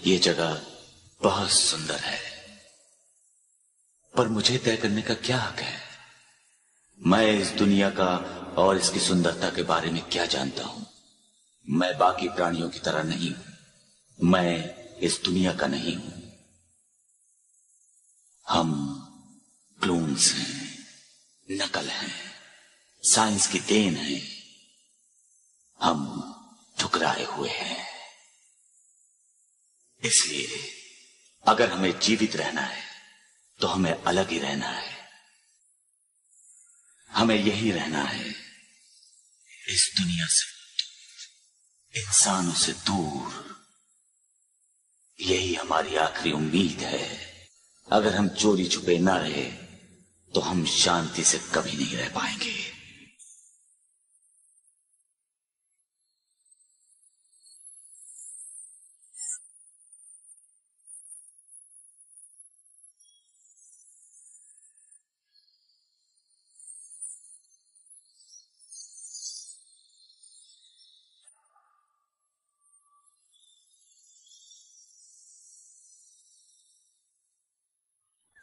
ये जगह बहुत सुंदर है, पर मुझे तय करने का क्या हक है? मैं इस दुनिया का और इसकी सुंदरता के बारे में क्या जानता हूं? मैं बाकी प्राणियों की तरह नहीं हूं। मैं इस दुनिया का नहीं हूं। हम क्लोन्स हैं, नकल हैं, साइंस की देन है। हम ठुकराए हुए हैं। इसलिए अगर हमें जीवित रहना है तो हमें अलग ही रहना है। हमें यही रहना है, इस दुनिया से दूर, इंसानों से दूर। यही हमारी आखिरी उम्मीद है। अगर हम चोरी छुपे ना रहे तो हम शांति से कभी नहीं रह पाएंगे।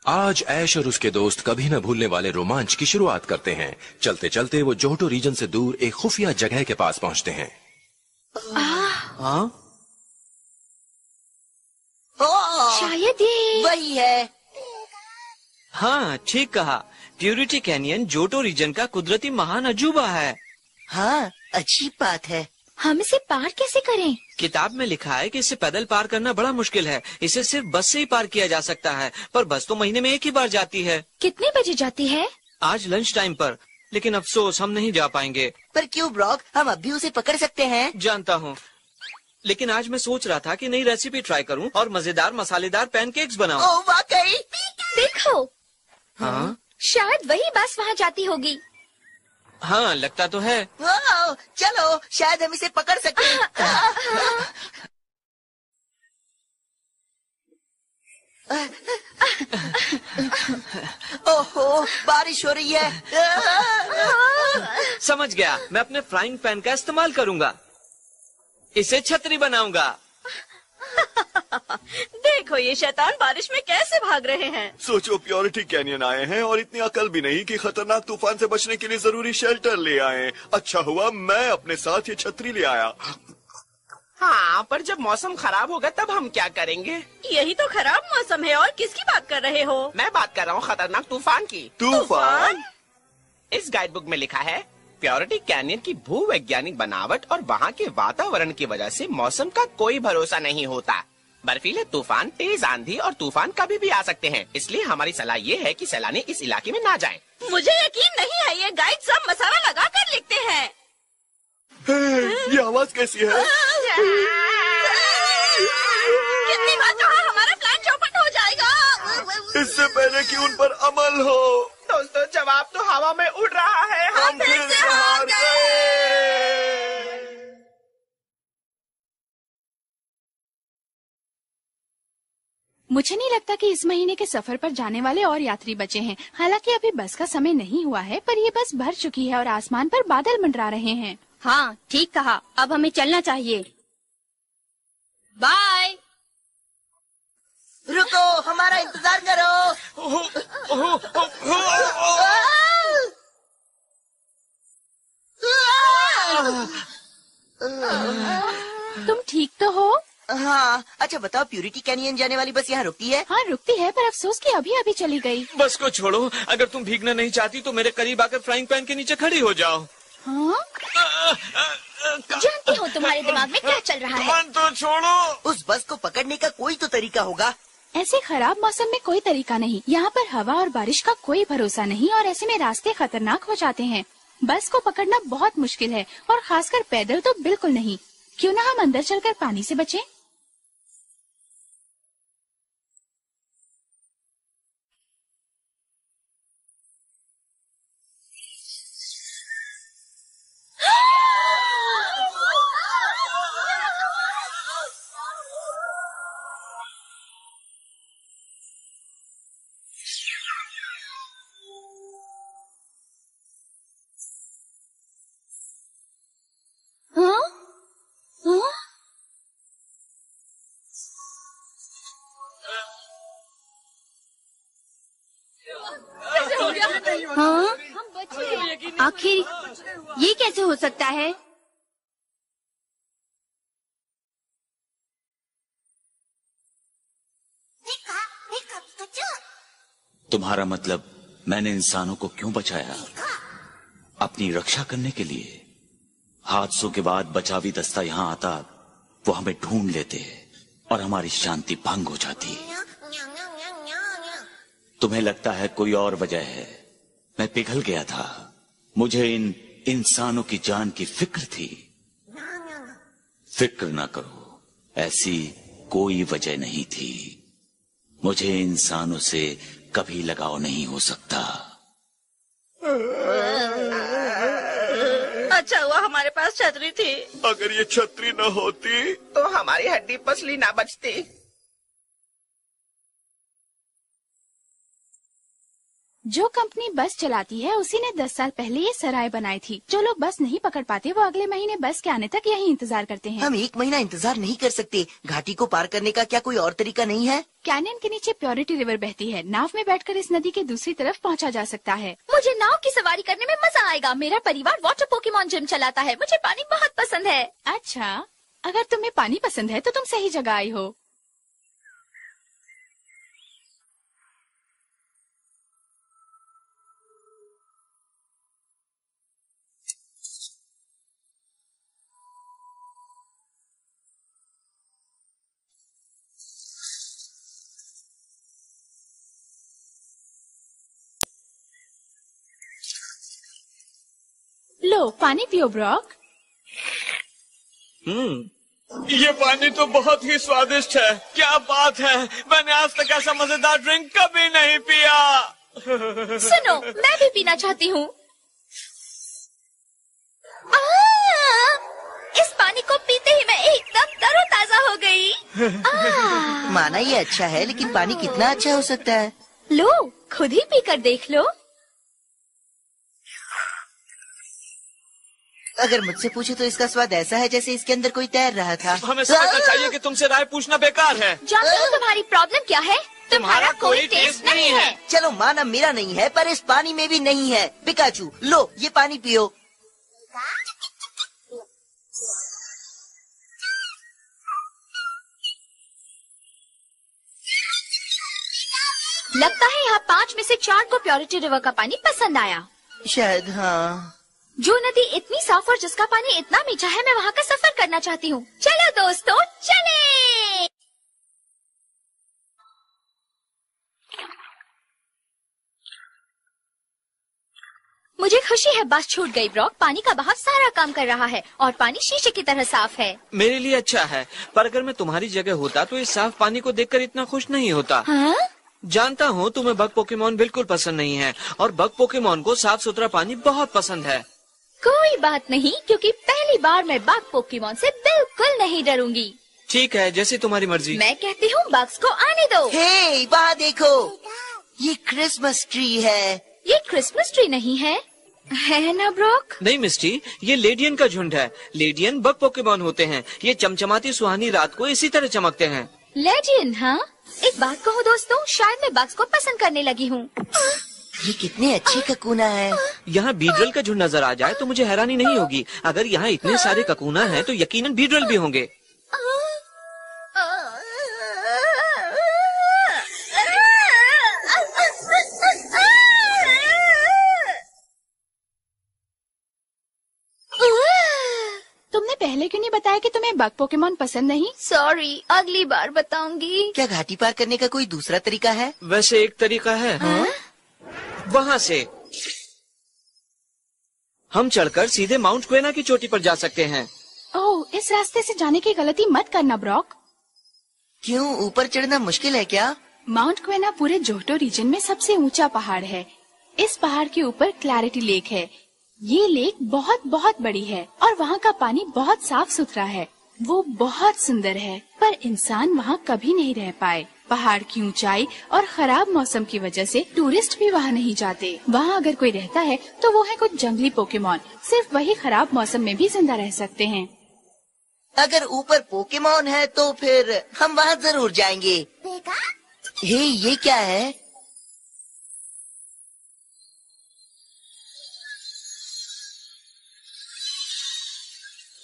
आज ऐश और उसके दोस्त कभी न भूलने वाले रोमांच की शुरुआत करते हैं। चलते चलते वो जोहटो रीजन से दूर एक खुफिया जगह के पास पहुंचते हैं। हाँ? शायद ये वही है। हाँ, ठीक कहा। प्यूरिटी कैनियन जोहटो रीजन का कुदरती महान अजूबा है। हाँ, अच्छी बात है। हम इसे पार कैसे करें? किताब में लिखा है कि इसे पैदल पार करना बड़ा मुश्किल है। इसे सिर्फ बस से ही पार किया जा सकता है, पर बस तो महीने में एक ही बार जाती है। कितने बजे जाती है? आज लंच टाइम पर, लेकिन अफसोस हम नहीं जा पाएंगे। पर क्यों ब्रॉक, हम अब भी उसे पकड़ सकते हैं। जानता हूँ, लेकिन आज मैं सोच रहा था कि नई रेसिपी ट्राई करूँ और मजेदार मसालेदार पैनकेक्स बनाऊं। ओह वाकई? देखो। हाँ? शायद वही बस वहाँ जाती होगी। हाँ, लगता तो है। ओह, चलो, शायद हम इसे पकड़ सकते हैं। ओहो, बारिश हो रही है। समझ गया, मैं अपने फ्राइंग पैन का इस्तेमाल करूंगा। इसे छतरी बनाऊंगा। देखो ये शैतान बारिश में कैसे भाग रहे हैं। सोचो, प्योरिटी कैनियन आए हैं और इतनी अकल भी नहीं कि खतरनाक तूफान से बचने के लिए जरूरी शेल्टर ले आए। अच्छा हुआ मैं अपने साथ ये छतरी ले आया। हाँ, पर जब मौसम खराब होगा तब हम क्या करेंगे? यही तो खराब मौसम है। और किसकी बात कर रहे हो? मैं बात कर रहा हूँ खतरनाक तूफान की। तूफान? इस गाइड बुक में लिखा है, प्योरिटी कैनियन की भूवैज्ञानिक बनावट और वहाँ के वातावरण की वजह से मौसम का कोई भरोसा नहीं होता। बर्फीले तूफान, तेज आंधी और तूफान कभी भी आ सकते हैं। इसलिए हमारी सलाह ये है कि सैलानी इस इलाके में ना जाएं। मुझे यकीन नहीं है, ये गाइड सब मसाला लगा कर लिखते हैं। ये आवाज कैसी है? कितनी बार कहा, हमारा प्लान चौपट हो जाएगा। इससे पहले कि उन पर अमल हो। दोस्तों, जवाब तो हवा में उड़ रहा है। हम फिर से हार गए। मुझे नहीं लगता कि इस महीने के सफर पर जाने वाले और यात्री बचे हैं। हालांकि अभी बस का समय नहीं हुआ है, पर ये बस भर चुकी है और आसमान पर बादल मंडरा रहे हैं। हाँ, ठीक कहा। अब हमें चलना चाहिए। बाय। रुको, हमारा इंतजार करो। तुम ठीक तो हो? हाँ, अच्छा बताओ, प्यूरिटी कैनियन जाने वाली बस यहाँ रुकती है? हाँ, रुकती है, पर अफसोस कि अभी अभी चली गई। बस को छोड़ो, अगर तुम भीगना नहीं चाहती तो मेरे करीब आकर फ्राइंग पैन के नीचे खड़ी हो जाओ। हाँ? जानती हूँ तुम्हारे दिमाग में क्या चल रहा है। तो छोड़ो। उस बस को पकड़ने का कोई तो तरीका होगा। ऐसे खराब मौसम में कोई तरीका नहीं। यहाँ पर हवा और बारिश का कोई भरोसा नहीं और ऐसे में रास्ते खतरनाक हो जाते हैं। बस को पकड़ना बहुत मुश्किल है और खासकर पैदल तो बिल्कुल नहीं। क्यों ना हम अंदर चलकर पानी से बचें? हाँ? हाँ? हाँ? आखिर ये कैसे हो सकता है? तुम्हारा मतलब मैंने इंसानों को क्यों बचाया? अपनी रक्षा करने के लिए। हादसों के बाद बचावी दस्ता यहाँ आता, वो हमें ढूंढ लेते और हमारी शांति भंग हो जाती। तुम्हें लगता है कोई और वजह है? मैं पिघल गया था। मुझे इन इंसानों की जान की फिक्र थी। फिक्र ना करो, ऐसी कोई वजह नहीं थी। मुझे इंसानों से कभी लगाव नहीं हो सकता। अच्छा हुआ हमारे पास छतरी थी। अगर ये छतरी न होती तो हमारी हड्डी पसली ना बचती। जो कंपनी बस चलाती है उसी ने 10 साल पहले ये सराय बनाई थी। जो लोग बस नहीं पकड़ पाते वो अगले महीने बस के आने तक यही इंतजार करते हैं। हम 1 महीना इंतजार नहीं कर सकते। घाटी को पार करने का क्या कोई और तरीका नहीं है? कैनियन के नीचे प्योरिटी रिवर बहती है। नाव में बैठकर इस नदी के दूसरी तरफ पहुंचा जा सकता है। मुझे नाव की सवारी करने में मजा आएगा। मेरा परिवार वाटर पोकेमॉन जिम चलाता है। मुझे पानी बहुत पसंद है। अच्छा, अगर तुम्हें पानी पसंद है तो तुम सही जगह आई हो। लो, पानी पियो ब्रॉक। ये पानी तो बहुत ही स्वादिष्ट है। क्या बात है, मैंने आज तक ऐसा मजेदार ड्रिंक कभी नहीं पिया। सुनो, मैं भी पीना चाहती हूँ। इस पानी को पीते ही मैं एकदम तरोताजा हो गई। माना ये अच्छा है, लेकिन पानी कितना अच्छा हो सकता है? लो, खुद ही पीकर देख लो। अगर मुझसे पूछो तो इसका स्वाद ऐसा है जैसे इसके अंदर कोई तैर रहा था। हमें समझना चाहिए कि तुमसे राय पूछना बेकार है। जानते हो तुम्हारी प्रॉब्लम क्या है? तुम्हारा कोई टेस्ट नहीं है। चलो माना मेरा नहीं है, पर इस पानी में भी नहीं है। पिकाचू, लो ये पानी पियो। लगता है यहाँ 5 में से 4 को प्योरिटी रिवर का पानी पसंद आया। शायद हाँ। जो नदी इतनी साफ और जिसका पानी इतना मीठा है, मैं वहाँ का सफर करना चाहती हूँ। चलो दोस्तों, चले। मुझे खुशी है बस छूट गई ब्रॉक। पानी का बहाव सारा काम कर रहा है और पानी शीशे की तरह साफ है। मेरे लिए अच्छा है, पर अगर मैं तुम्हारी जगह होता तो इस साफ पानी को देखकर इतना खुश नहीं होता। हाँ? जानता हूँ तुम्हें बग पोकेमॉन बिल्कुल पसंद नहीं है और बग पोकेमॉन को साफ सुथरा पानी बहुत पसंद है। कोई बात नहीं, क्योंकि पहली बार मैं बग पोकेमॉन से बिल्कुल नहीं डरूंगी। ठीक है, जैसे तुम्हारी मर्जी। मैं कहती हूँ बग्स को आने दो। हे, वहाँ देखो, ये क्रिसमस ट्री है। ये क्रिसमस ट्री नहीं है ना ब्रॉक? नहीं मिस्टी, ये लेडियन का झुंड है। लेडियन बग पोकेमॉन होते हैं। ये चमचमाती सुहानी रात को इसी तरह चमकते हैं। लेडियन? हाँ, एक बात कहूँ दोस्तों, शायद मैं बग्स को पसंद करने लगी हूँ। ये कितने अच्छे ककूना है। यहाँ बीड्रल का झुंड नजर आ जाए तो मुझे हैरानी नहीं होगी। अगर यहाँ इतने सारे ककूना हैं तो यकीनन बीड्रल भी होंगे। तुमने पहले क्यों नहीं बताया कि तुम्हें बग पोकेमॉन पसंद नहीं? सॉरी, अगली बार बताऊंगी। क्या घाटी पार करने का कोई दूसरा तरीका है? वैसे एक तरीका है। वहाँ से हम चढ़कर सीधे माउंट क्वेना की चोटी पर जा सकते हैं। ओह, इस रास्ते से जाने की गलती मत करना ब्रॉक। क्यों, ऊपर चढ़ना मुश्किल है क्या? माउंट क्वेना पूरे जोहटो रीजन में सबसे ऊंचा पहाड़ है। इस पहाड़ के ऊपर क्लैरिटी लेक है। ये लेक बहुत बहुत बड़ी है और वहाँ का पानी बहुत साफ सुथरा है। वो बहुत सुंदर है, पर इंसान वहाँ कभी नहीं रह पाए। पहाड़ की ऊंचाई और खराब मौसम की वजह से टूरिस्ट भी वहाँ नहीं जाते। वहाँ अगर कोई रहता है तो वो है कुछ जंगली पोकेमॉन। सिर्फ वही खराब मौसम में भी जिंदा रह सकते हैं। अगर ऊपर पोकेमॉन है तो फिर हम वहाँ जरूर जाएंगे। हे, ये क्या है?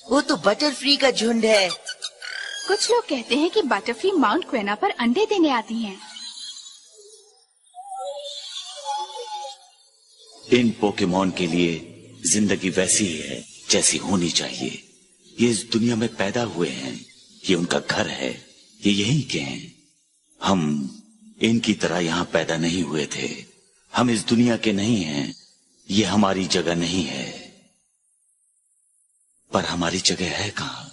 वो तो बटरफ्री का झुंड है। कुछ लोग कहते हैं कि बटरफ्री माउंट क्वेना पर अंडे देने आती हैं। इन पोकेमॉन के लिए जिंदगी वैसी ही है जैसी होनी चाहिए। ये इस दुनिया में पैदा हुए हैं, ये उनका घर है, ये यहीं के हैं। हम इनकी तरह यहाँ पैदा नहीं हुए थे। हम इस दुनिया के नहीं हैं, ये हमारी जगह नहीं है। पर हमारी जगह है कहाँ?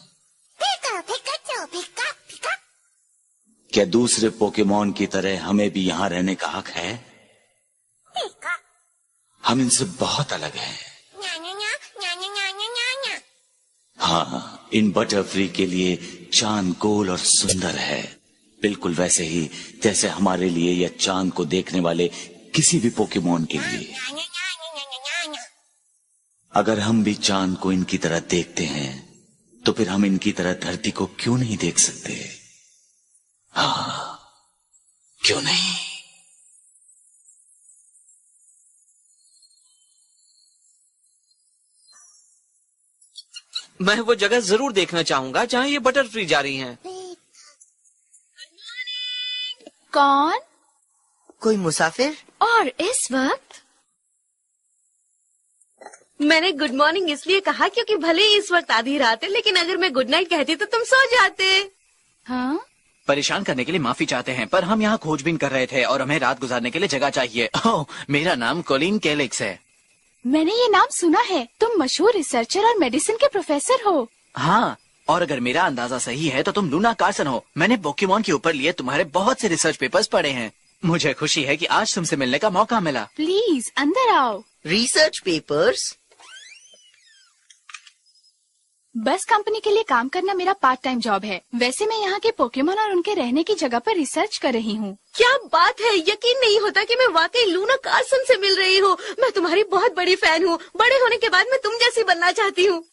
क्या दूसरे पोकेमॉन की तरह हमें भी यहाँ रहने का हक है? हम इनसे बहुत अलग हैं। हाँ, इन बटरफ्री के लिए चांद गोल और सुंदर है, बिल्कुल वैसे ही जैसे हमारे लिए या चांद को देखने वाले किसी भी पोकेमॉन के लिए। अगर हम भी चांद को इनकी तरह देखते हैं तो फिर हम इनकी तरह धरती को क्यों नहीं देख सकते? हाँ, क्यों नहीं? मैं वो जगह जरूर देखना चाहूंगा जहाँ ये बटरफ्री जा रही हैं। कौन? कोई मुसाफिर? और इस वक्त? मैंने गुड मॉर्निंग इसलिए कहा क्योंकि भले ही इस वक्त आधी रात है, लेकिन अगर मैं गुड नाइट कहती तो तुम सो जाते। हाँ? परेशान करने के लिए माफी चाहते हैं, पर हम यहाँ खोजबीन कर रहे थे और हमें रात गुजारने के लिए जगह चाहिए। ओह, मेरा नाम कोलिन कैलिक्स है। मैंने ये नाम सुना है। तुम मशहूर रिसर्चर और मेडिसिन के प्रोफेसर हो। हाँ, और अगर मेरा अंदाजा सही है तो तुम लूना कार्सन हो। मैंने पोकेमॉन के ऊपर लिए तुम्हारे बहुत से रिसर्च पेपर्स पढ़े हैं। मुझे खुशी है कि आज तुमसे मिलने का मौका मिला। प्लीज अंदर आओ। Research papers? बस कंपनी के लिए काम करना मेरा पार्ट टाइम जॉब है। वैसे मैं यहाँ के पोकेमॉन और उनके रहने की जगह पर रिसर्च कर रही हूँ। क्या बात है, यकीन नहीं होता कि मैं वाकई लूना कार्सन से मिल रही हूँ। मैं तुम्हारी बहुत बड़ी फैन हूँ। बड़े होने के बाद मैं तुम जैसी बनना चाहती हूँ।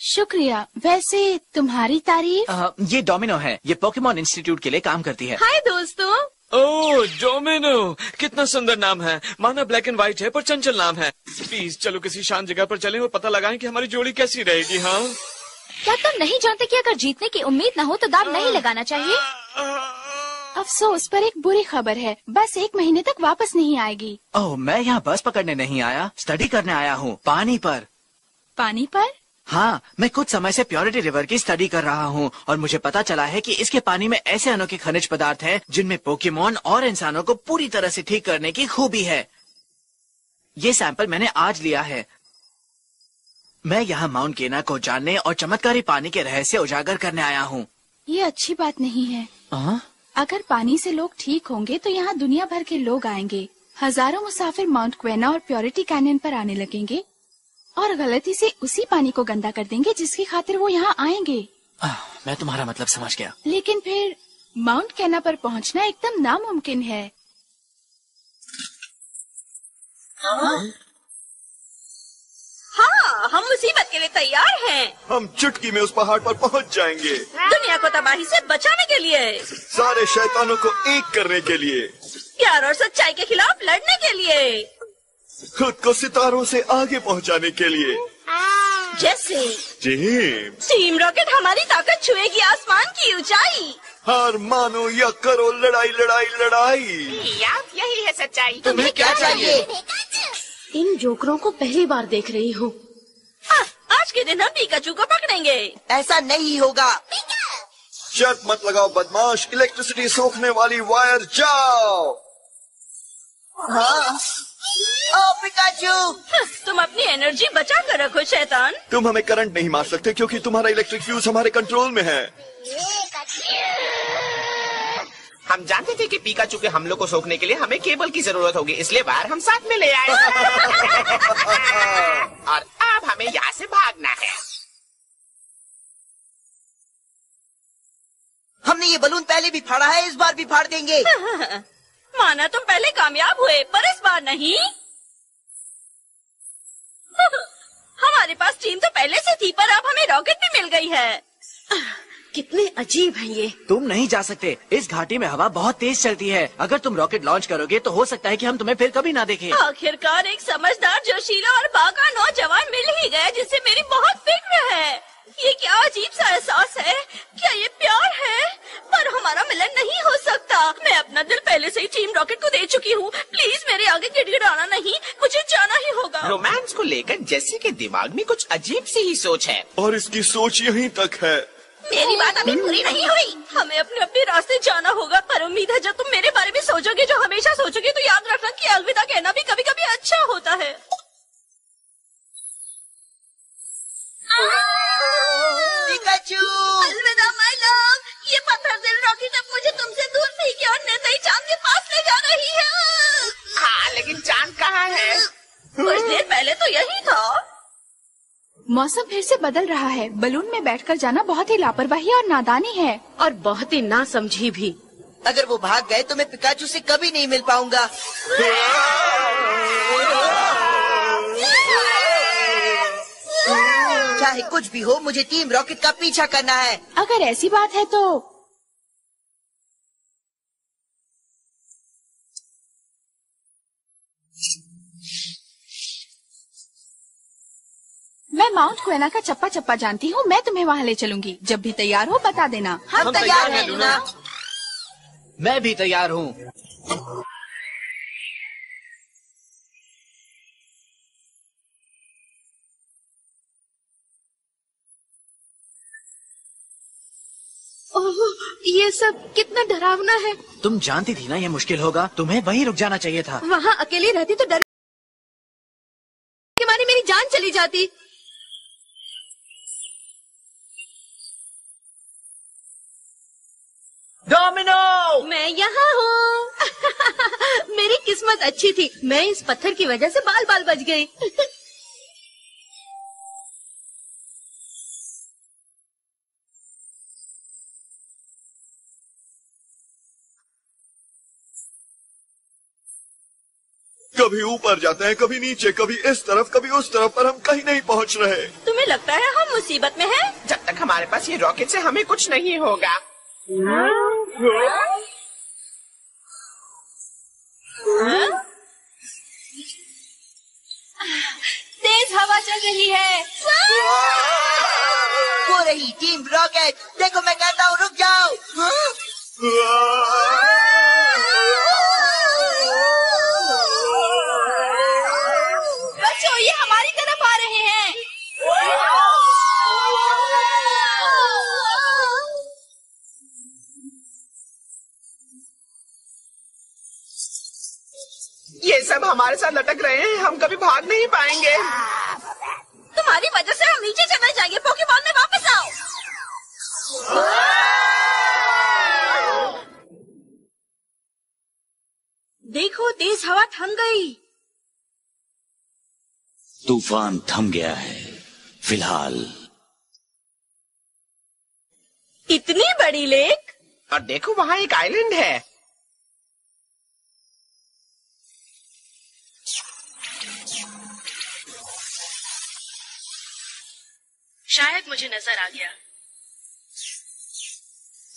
शुक्रिया। वैसे तुम्हारी तारीफ? ये डोमिनो है, ये पोकेमॉन इंस्टीट्यूट के लिए काम करती है। हाय दोस्तों। ओह डोमिनो, कितना सुंदर नाम है। माना ब्लैक एंड व्हाइट है पर चंचल नाम है। प्लीज चलो किसी शांत जगह पर चलें और पता लगाएं कि हमारी जोड़ी कैसी रहेगी। हाँ, क्या तुम नहीं जानते कि अगर जीतने की उम्मीद न हो तो दाव नहीं लगाना चाहिए? अफसोस, पर एक बुरी खबर है। बस 1 महीने तक वापस नहीं आएगी। ओह, मैं यहाँ बस पकड़ने नहीं आया, स्टडी करने आया हूँ। पानी पर। पानी पर? हाँ, मैं कुछ समय से प्योरिटी रिवर की स्टडी कर रहा हूँ और मुझे पता चला है कि इसके पानी में ऐसे अनोखे खनिज पदार्थ हैं जिनमें पोकेमॉन और इंसानों को पूरी तरह से ठीक करने की खूबी है। ये सैंपल मैंने आज लिया है। मैं यहाँ माउंट केना को जानने और चमत्कारी पानी के रहस्य उजागर करने आया हूँ। ये अच्छी बात नहीं है। अगर पानी से लोग ठीक होंगे तो यहाँ दुनिया भर के लोग आएंगे। हजारों मुसाफिर माउंट क्वेना और प्योरिटी कैनियन पर आने लगेंगे और गलती से उसी पानी को गंदा कर देंगे जिसकी खातिर वो यहाँ आएंगे। मैं तुम्हारा मतलब समझ गया। लेकिन फिर माउंट केना पर पहुँचना एकदम नामुमकिन है। हाँ, हम मुसीबत के लिए तैयार हैं। हम चुटकी में उस पहाड़ पर पहुंच जाएंगे। दुनिया को तबाही से बचाने के लिए, सारे शैतानों को एक करने के लिए, प्यार और सच्चाई के खिलाफ लड़ने के लिए, खुद को सितारों से आगे पहुंचाने के लिए। जैसे जेम्स, टीम रॉकेट हमारी ताकत छुएगी आसमान की ऊंचाई। हार मानो या करो लड़ाई लड़ाई लड़ाई। यही है सच्चाई। तुम्हें क्या चाहिए? इन जोकरों को पहली बार देख रही हूँ। आज के दिन हम पिकाचू को पकड़ेंगे। ऐसा नहीं होगा। शर्त मत लगाओ बदमाश, इलेक्ट्रिसिटी सोखने वाली वायर जाओ। हाँ। ओ पिकाचू, तुम अपनी एनर्जी बचा कर रखो शैतान। तुम हमें करंट नहीं मार सकते क्योंकि तुम्हारा इलेक्ट्रिक फ्यूज हमारे कंट्रोल में है। हम जानते थे कि पिकाचू के हमलों को सोखने के लिए हमें केबल की जरूरत होगी, इसलिए बाहर हम साथ में ले आए। और अब हमें यहाँ से भागना है। हमने ये बलून पहले भी फाड़ा है, इस बार भी फाड़ देंगे। माना तुम पहले कामयाब हुए पर इस बार नहीं। हमारे पास टीम तो पहले से थी पर अब हमें रॉकेट भी मिल गई है। कितने अजीब हैं ये। तुम नहीं जा सकते, इस घाटी में हवा बहुत तेज चलती है। अगर तुम रॉकेट लॉन्च करोगे तो हो सकता है कि हम तुम्हें फिर कभी ना देखें। आखिरकार एक समझदार, जोशीला और बाका नौजवान मिल ही गया जिससे मेरी बहुत फिक्र है। रोमांस को लेकर जेसी के दिमाग में कुछ अजीब सी ही सोच है। और इसकी सोच यहीं तक है। मेरी बात अभी पूरी नहीं हुई। हमें अपने अपने रास्ते जाना होगा, पर उम्मीद है जब तुम मेरे बारे में सोचोगे जो हमेशा सोचोगे तो याद रखना कि अलविदा कहना भी कभी कभी अच्छा होता है। पिकाचू! अलविदा माय लव। ये पत्थर दिल रॉकेट अब मुझे तुमसे दूर फेंके और निर्दयी चांद के पास ले जा रही है। हाँ, लेकिन चांद कहाँ है? कुछ देर पहले तो यही था। मौसम फिर से बदल रहा है। बलून में बैठकर जाना बहुत ही लापरवाही और नादानी है, और बहुत ही नासमझी भी। अगर वो भाग गए तो मैं पिकाचू से कभी नहीं मिल पाऊंगा। चाहे कुछ भी हो, मुझे टीम रॉकेट का पीछा करना है। अगर ऐसी बात है तो मैं माउंट क्वेना का चप्पा चप्पा जानती हूँ। मैं तुम्हें वहाँ ले चलूंगी। जब भी तैयार हो बता देना। हम तैयार हैं लूना। मैं भी तैयार हूँ। ओह, ये सब कितना डरावना है। तुम जानती थी ना ये मुश्किल होगा। तुम्हें वहीं रुक जाना चाहिए था। वहाँ अकेली रहती तो डर के मारे मेरी जान चली जाती। डोमिनो! मैं यहाँ हूँ। मेरी किस्मत अच्छी थी, मैं इस पत्थर की वजह से बाल बाल बच गई। कभी ऊपर जाते हैं, कभी नीचे, कभी इस तरफ, कभी उस तरफ, पर हम कहीं नहीं पहुंच रहे। तुम्हें लगता है हम मुसीबत में हैं? जब तक हमारे पास ये रॉकेट से हमें कुछ नहीं होगा। तेज हवा चल रही है। वो रही टीम रॉकेट। देखो मैं कहता हूँ रुक जाओ। बच्चों, ये हमारी तरफ आ रहे हैं। ये सब हमारे साथ लटक रहे हैं, हम कभी भाग नहीं पाएंगे। तुम्हारी वजह से हम नीचे चले जाएंगे। पोकेमॉन में वापस आओ। देखो, तेज हवा थम गई। तूफान थम गया है फिलहाल। इतनी बड़ी लेक। और देखो वहाँ एक आइलैंड है। शायद मुझे नजर आ गया,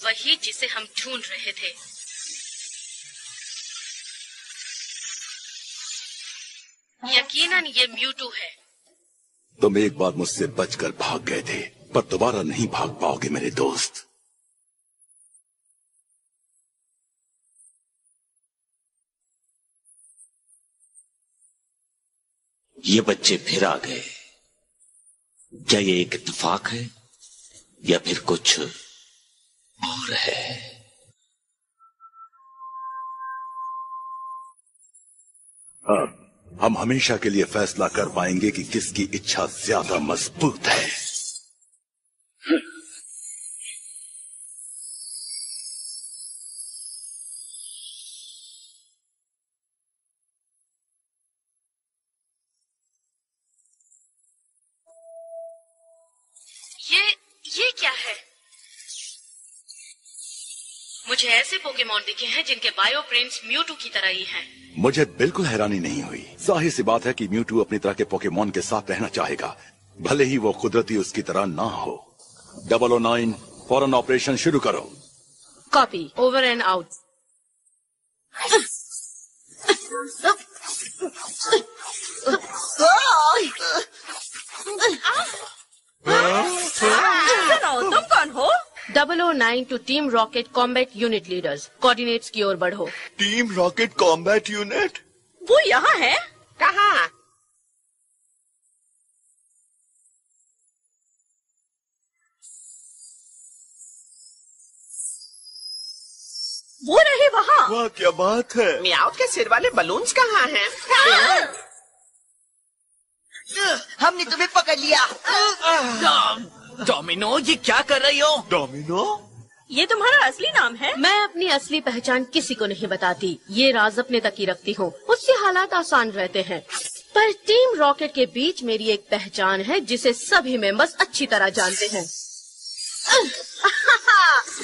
वही जिसे हम ढूंढ रहे थे। यकीनन ये म्यूटू है। तुम एक बार मुझसे बचकर भाग गए थे, पर दोबारा नहीं भाग पाओगे मेरे दोस्त। ये बच्चे फिर आ गए। क्या ये एक इत्तेफाक है या फिर कुछ और है? अब हम हमेशा के लिए फैसला कर पाएंगे कि किसकी इच्छा ज्यादा मजबूत है। ये क्या है? मुझे ऐसे पोकेमॉन दिखे हैं जिनके बायो प्रिंट्स म्यूटू की तरह ही हैं। मुझे बिल्कुल हैरानी नहीं हुई। जाहिर सी बात है कि म्यूटू अपनी तरह के पोकेमॉन के साथ रहना चाहेगा, भले ही वो कुदरती उसकी तरह ना हो। 009 फौरन ऑपरेशन शुरू करो। Copy, over and out. तुम कौन हो? 009 to Team Rocket combat unit leaders, coordinates की ओर बढ़ो। Team Rocket combat unit? वो यहाँ है। कहाँ? कहाँ? वाह क्या बात है। मियाउथ के सिर वाले बलून्स कहाँ हैं? हमने तुम्हें पकड़ लिया। डोमिनो, ये क्या कर रही हो? डोमिनो, ये तुम्हारा असली नाम है? मैं अपनी असली पहचान किसी को नहीं बताती, ये राज अपने तक ही रखती हूँ। उससे हालात आसान रहते हैं, पर टीम रॉकेट के बीच मेरी एक पहचान है जिसे सभी मेंबर्स अच्छी तरह जानते हैं।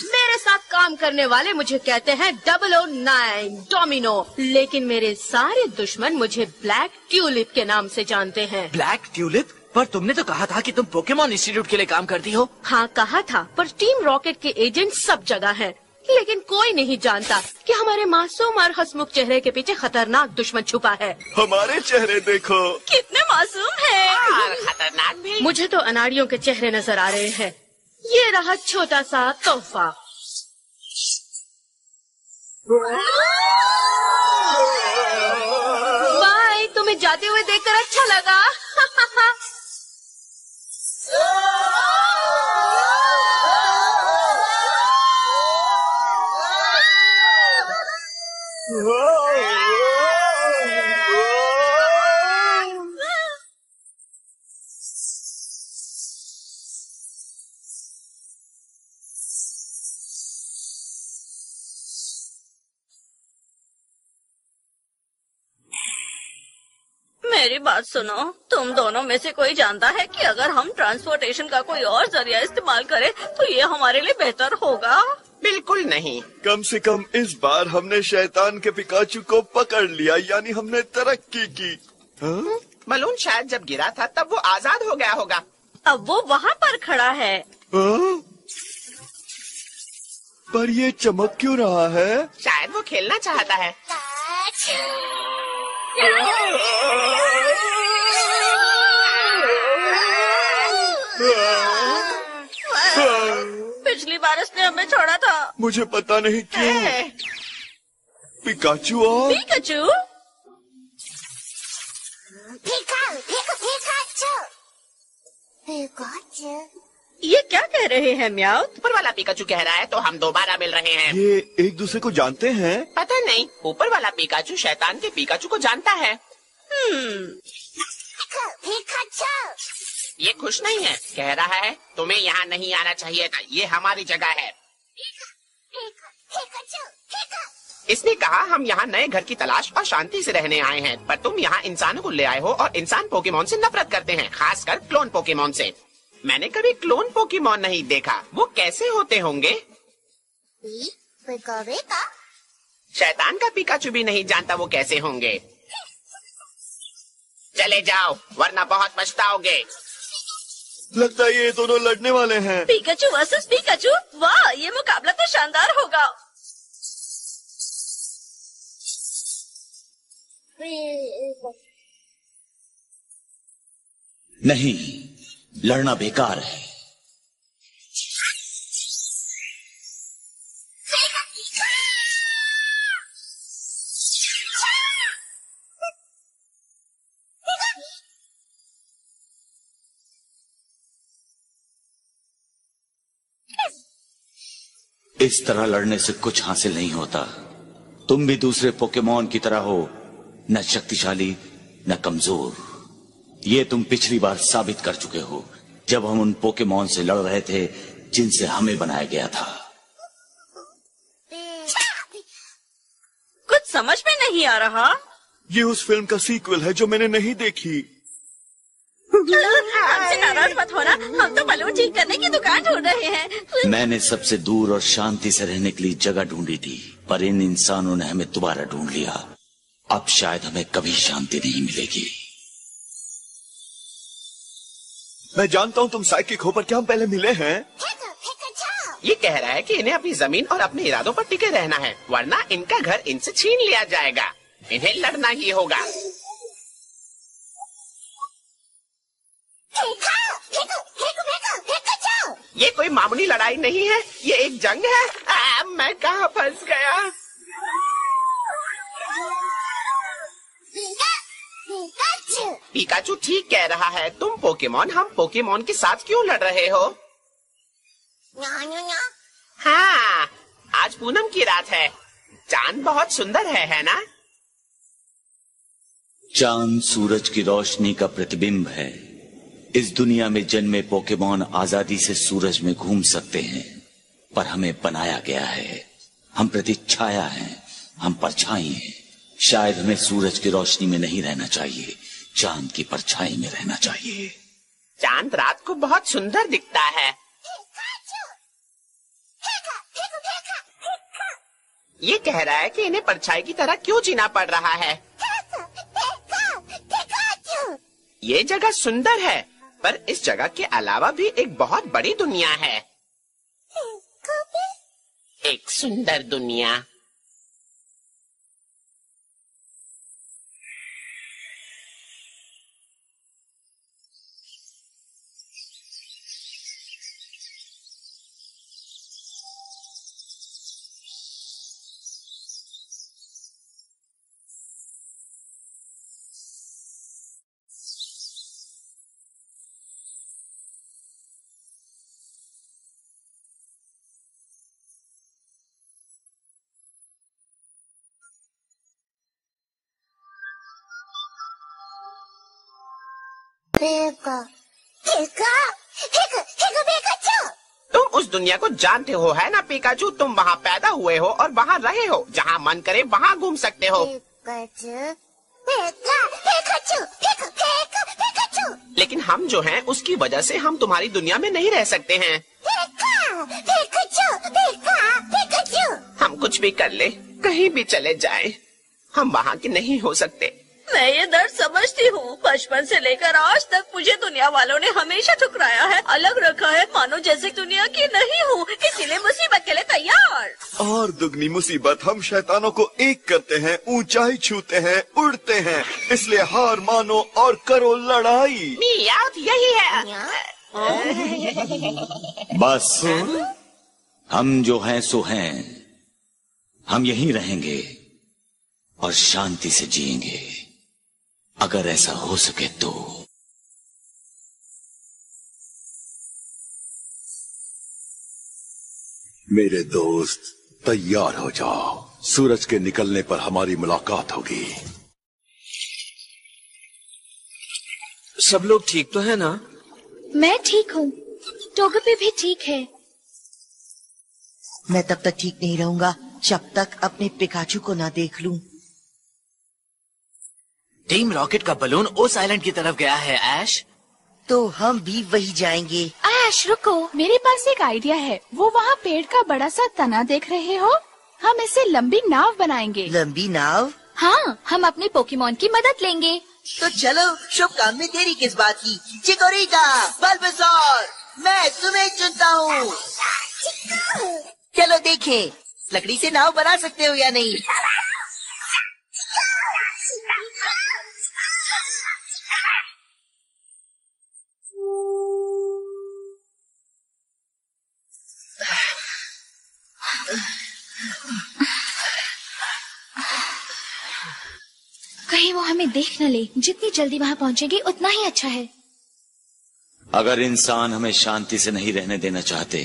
मेरे साथ काम करने वाले मुझे कहते हैं 009 डोमिनो, लेकिन मेरे सारे दुश्मन मुझे ब्लैक ट्यूलिप के नाम से जानते हैं। Black tulip? पर तुमने तो कहा था कि तुम पोकेमॉन इंस्टीट्यूट के लिए काम करती हो। हाँ कहा था, पर टीम रॉकेट के एजेंट सब जगह हैं, लेकिन कोई नहीं जानता कि हमारे मासूम और हंसमुख चेहरे के पीछे खतरनाक दुश्मन छुपा है। हमारे चेहरे देखो कितने मासूम हैं। और खतरनाक भी। मुझे तो अनाड़ियों के चेहरे नजर आ रहे हैं। ये रहा छोटा सा तोहफा। बाय, तुम्हें जाते हुए देखकर अच्छा लगा। मेरी बात सुनो, तुम दोनों में से कोई जानता है कि अगर हम ट्रांसपोर्टेशन का कोई और जरिया इस्तेमाल करें तो ये हमारे लिए बेहतर होगा? बिल्कुल नहीं। कम से कम इस बार हमने शैतान के पिकाचू को पकड़ लिया, यानी हमने तरक्की की। हाँ? बलून शायद जब गिरा था तब वो आजाद हो गया होगा। अब वो वहाँ पर खड़ा है। हाँ? पर ये चमक क्यों रहा है? शायद वो खेलना चाहता है। पिछली बार इसने हमें छोड़ा था। मुझे पता नहीं क्यों। पिकाचू और पिकाचू? ये क्या कह रहे हैं म्याउथ? ऊपर वाला पिकाचू कह रहा है तो हम दोबारा मिल रहे हैं। ये एक दूसरे को जानते हैं? पता नहीं, ऊपर वाला पिकाचू शैतान के पिकाचू को जानता है। ये खुश नहीं है, कह रहा है तुम्हें यहाँ नहीं आना चाहिए था, ये हमारी जगह है। इसने कहा हम यहाँ नए घर की तलाश और शांति से रहने आए हैं, पर तुम यहाँ इंसानों को ले आए हो और इंसान पोकेमॉन से नफरत करते हैं, खासकर क्लोन पोकेमॉन से। मैंने कभी क्लोन पोकेमॉन नहीं देखा, वो कैसे होते होंगे? शैतान का पिकाचू भी नहीं जानता वो कैसे होंगे। चले जाओ वरना बहुत पछताओगे। लगता है ये दोनों लड़ने वाले हैं। पिकाचू वर्सेस पिकाचू, वाह ये मुकाबला तो शानदार होगा। नहीं, लड़ना बेकार है। इस तरह लड़ने से कुछ हासिल नहीं होता। तुम भी दूसरे पोकेमॉन की तरह हो, न शक्तिशाली न कमजोर। ये तुम पिछली बार साबित कर चुके हो, जब हम उन पोकेमॉन से लड़ रहे थे जिनसे हमें बनाया गया था। कुछ समझ में नहीं आ रहा। ये उस फिल्म का सीक्वल है जो मैंने नहीं देखी। हमसे नाराज मत होना, हम तो बलून ठीक करने की दुकान ढूंढ रहे हैं। मैंने सबसे दूर और शांति से रहने के लिए जगह ढूंढी थी, पर इन इंसानों ने हमें दोबारा ढूंढ लिया। अब शायद हमें कभी शांति नहीं मिलेगी। मैं जानता हूँ तुम साइकिक हो, पर क्या हम पहले मिले हैं? ये कह रहा है कि इन्हें अपनी जमीन और अपने इरादों पर टिके रहना है, वरना इनका घर इनसे छीन लिया जाएगा। इन्हें लड़ना ही होगा। ये कोई मामूली लड़ाई नहीं है, ये एक जंग है। मैं कहाँ फंस गया? पिकाचू ठीक कह रहा है, तुम पोकेमॉन हम पोकेमॉन के साथ क्यों लड़ रहे हो? हाँ, आज पूनम की रात है, चांद बहुत सुंदर है ना? चांद सूरज की रोशनी का प्रतिबिंब है। इस दुनिया में जन्मे पोकेमॉन आजादी से सूरज में घूम सकते हैं, पर हमें बनाया गया है। हम प्रतिच्छाया हैं, हम परछाई हैं। शायद हमें सूरज की रोशनी में नहीं रहना चाहिए, चांद की परछाई में रहना चाहिए। चांद रात को बहुत सुंदर दिखता है। ये कह रहा है कि इन्हें परछाई की तरह क्यों जीना पड़ रहा है। ये जगह सुंदर है, पर इस जगह के अलावा भी एक बहुत बड़ी दुनिया है। एक सुंदर दुनिया। तुम उस दुनिया को जानते हो है ना पिकाचू? तुम वहाँ पैदा हुए हो और वहाँ रहे हो। जहाँ मन करे वहाँ घूम सकते हो। लेकिन हम जो हैं उसकी वजह से हम तुम्हारी दुनिया में नहीं रह सकते हैं। हम कुछ भी कर ले, कहीं भी चले जाएं, हम वहाँ के नहीं हो सकते। मैं ये दर्द समझती हूँ। बचपन से लेकर आज तक मुझे दुनिया वालों ने हमेशा ठुकराया है, अलग रखा है, मानो जैसे दुनिया की नहीं हूँ। इसीलिए मुसीबत के लिए तैयार। और दुगनी मुसीबत, हम शैतानों को एक करते हैं, ऊंचाई छूते हैं, उड़ते हैं। इसलिए हार मानो और करो लड़ाई। यही है। बस हम जो हैं सो हैं। हम यहीं रहेंगे और शांति से जिएंगे, अगर ऐसा हो सके तो। मेरे दोस्त तैयार हो जाओ, सूरज के निकलने पर हमारी मुलाकात होगी। सब लोग ठीक तो है ना? मैं ठीक हूँ, टोगेपी भी ठीक है। मैं तब तक ठीक नहीं रहूंगा जब तक अपने पिकाचू को ना देख लूं। टीम रॉकेट का बलून उस आइलैंड की तरफ गया है ऐश। तो हम भी वही जाएंगे। ऐश रुको, मेरे पास एक आइडिया है। वो वहाँ पेड़ का बड़ा सा तना देख रहे हो? हम इससे लंबी नाव बनाएंगे। लंबी नाव? हाँ, हम अपने पोकेमॉन की मदद लेंगे। तो चलो, शुभ काम में देरी किस बात की। चिकोरिटा, बल्बसौर, मैं तुम्हें चुनता हूँ। चलो देखें, लकड़ी से नाव बना सकते हो या नहीं। कहीं वो हमें देख न ले। जितनी जल्दी वहाँ पहुँचेंगे उतना ही अच्छा है। अगर इंसान हमें शांति से नहीं रहने देना चाहते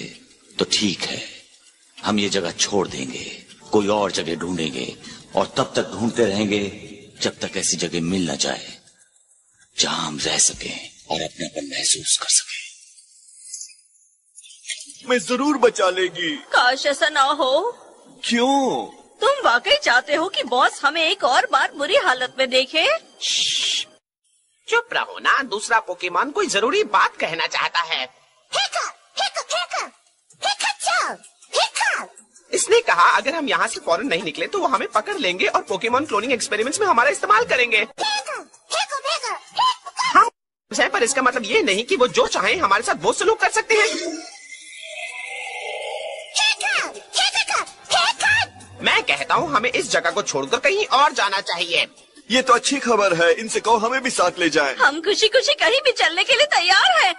तो ठीक है, हम ये जगह छोड़ देंगे, कोई और जगह ढूंढेंगे और तब तक ढूंढते रहेंगे जब तक ऐसी जगह मिल न जाए जहां हम रह सकें और अपनापन महसूस कर सकें। मैं जरूर बचा लेगी। काश ऐसा ना हो। क्यों? तुम वाकई चाहते हो कि बॉस हमें एक और बार बुरी हालत में देखे? चुप रहो ना, दूसरा पोकेमॉन कोई जरूरी बात कहना चाहता है। इसने कहा अगर हम यहाँ से फौरन नहीं निकले तो वो हमें पकड़ लेंगे और पोकेमॉन क्लोनिंग एक्सपेरिमेंट्स में हमारा इस्तेमाल करेंगे। हम पर इसका मतलब ये नहीं कि वो जो चाहें हमारे साथ वो सलूक कर सकते हैं। मैं कहता हूँ हमें इस जगह को छोड़कर कहीं और जाना चाहिए। ये तो अच्छी खबर है, इनसे कहो हमें भी साथ ले जाएं। हम खुशी खुशी कहीं भी चलने के लिए तैयार हैं।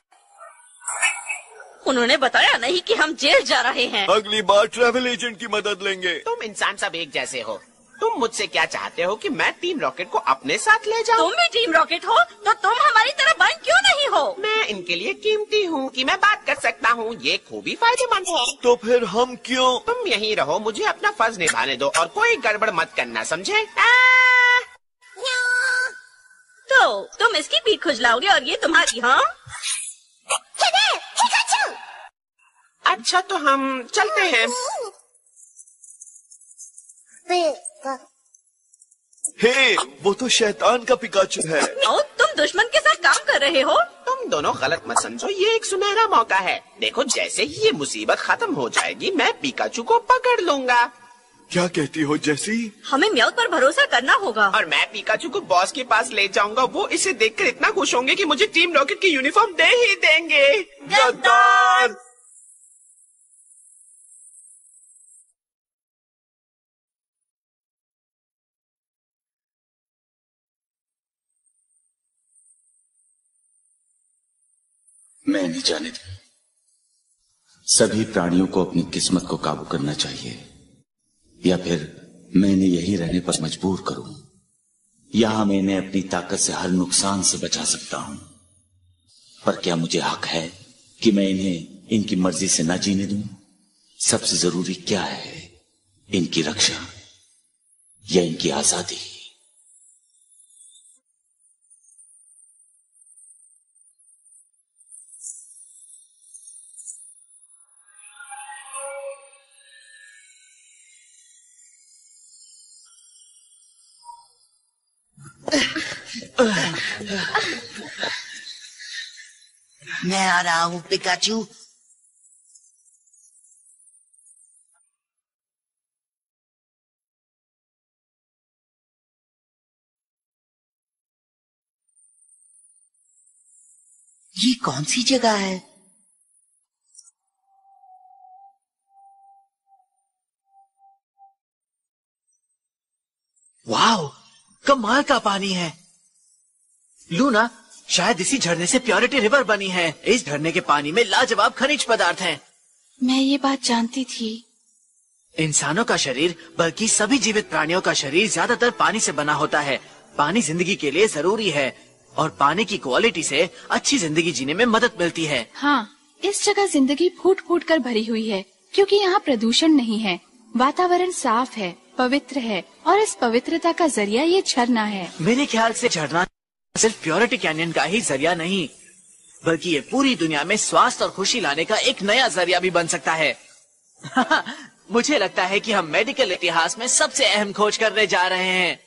उन्होंने बताया नहीं कि हम जेल जा रहे हैं। अगली बार ट्रैवल एजेंट की मदद लेंगे। तुम इंसान सब एक जैसे हो। तुम मुझसे क्या चाहते हो कि मैं टीम रॉकेट को अपने साथ ले जाऊं? तुम भी टीम रॉकेट हो तो तुम हमारी तरह बंद क्यों नहीं हो? मैं इनके लिए कीमती हूँ कि मैं बात कर सकता हूँ। ये खूबी फायदेमंद है। तो फिर हम क्यों? तुम यहीं रहो, मुझे अपना फर्ज निभाने दो और कोई गड़बड़ मत करना, समझे? तो तुम इसकी पीठ खुजलाओगे और ये तुम्हारी। हाँ, अच्छा तो हम चलते हैं। हे, वो तो शैतान का पिकाचू है। ओ, तुम दुश्मन के साथ काम कर रहे हो। तुम दोनों गलत मत समझो, ये एक सुनहरा मौका है। देखो जैसे ही ये मुसीबत खत्म हो जाएगी मैं पिकाचू को पकड़ लूंगा। क्या कहती हो जैसी? हमें म्याऊ पर भरोसा करना होगा। और मैं पिकाचू को बॉस के पास ले जाऊंगा। वो इसे देखकर इतना खुश होंगे कि मुझे टीम रॉकेट की यूनिफॉर्म दे ही देंगे। गद्दार! मैंने जाने दूं। सभी प्राणियों को अपनी किस्मत को काबू करना चाहिए, या फिर मैंने यही रहने पर मजबूर करूं। यहां मैं इन्हें अपनी ताकत से हर नुकसान से बचा सकता हूं, पर क्या मुझे हक है कि मैं इन्हें इनकी मर्जी से न जीने दूं? सबसे जरूरी क्या है, इनकी रक्षा या इनकी आजादी? मैं आ रहा हूँ पिकाचू। ये कौन सी जगह है? वाह, कमाल का पानी है। लूना, शायद इसी झरने से प्योरिटी रिवर बनी है। इस झरने के पानी में लाजवाब खनिज पदार्थ हैं। मैं ये बात जानती थी। इंसानों का शरीर, बल्कि सभी जीवित प्राणियों का शरीर ज्यादातर पानी से बना होता है। पानी जिंदगी के लिए जरूरी है और पानी की क्वालिटी से अच्छी जिंदगी जीने में मदद मिलती है। हाँ, इस जगह जिंदगी फूट फूट कर भरी हुई है, क्योंकि यहाँ प्रदूषण नहीं है, वातावरण साफ है, पवित्र है, और इस पवित्रता का जरिया ये झरना है। मेरे ख्याल से झरना सिर्फ प्योरिटी कैनियन का ही जरिया नहीं, बल्कि ये पूरी दुनिया में स्वास्थ्य और खुशी लाने का एक नया जरिया भी बन सकता है। मुझे लगता है कि हम मेडिकल इतिहास में सबसे अहम खोज करने जा रहे हैं।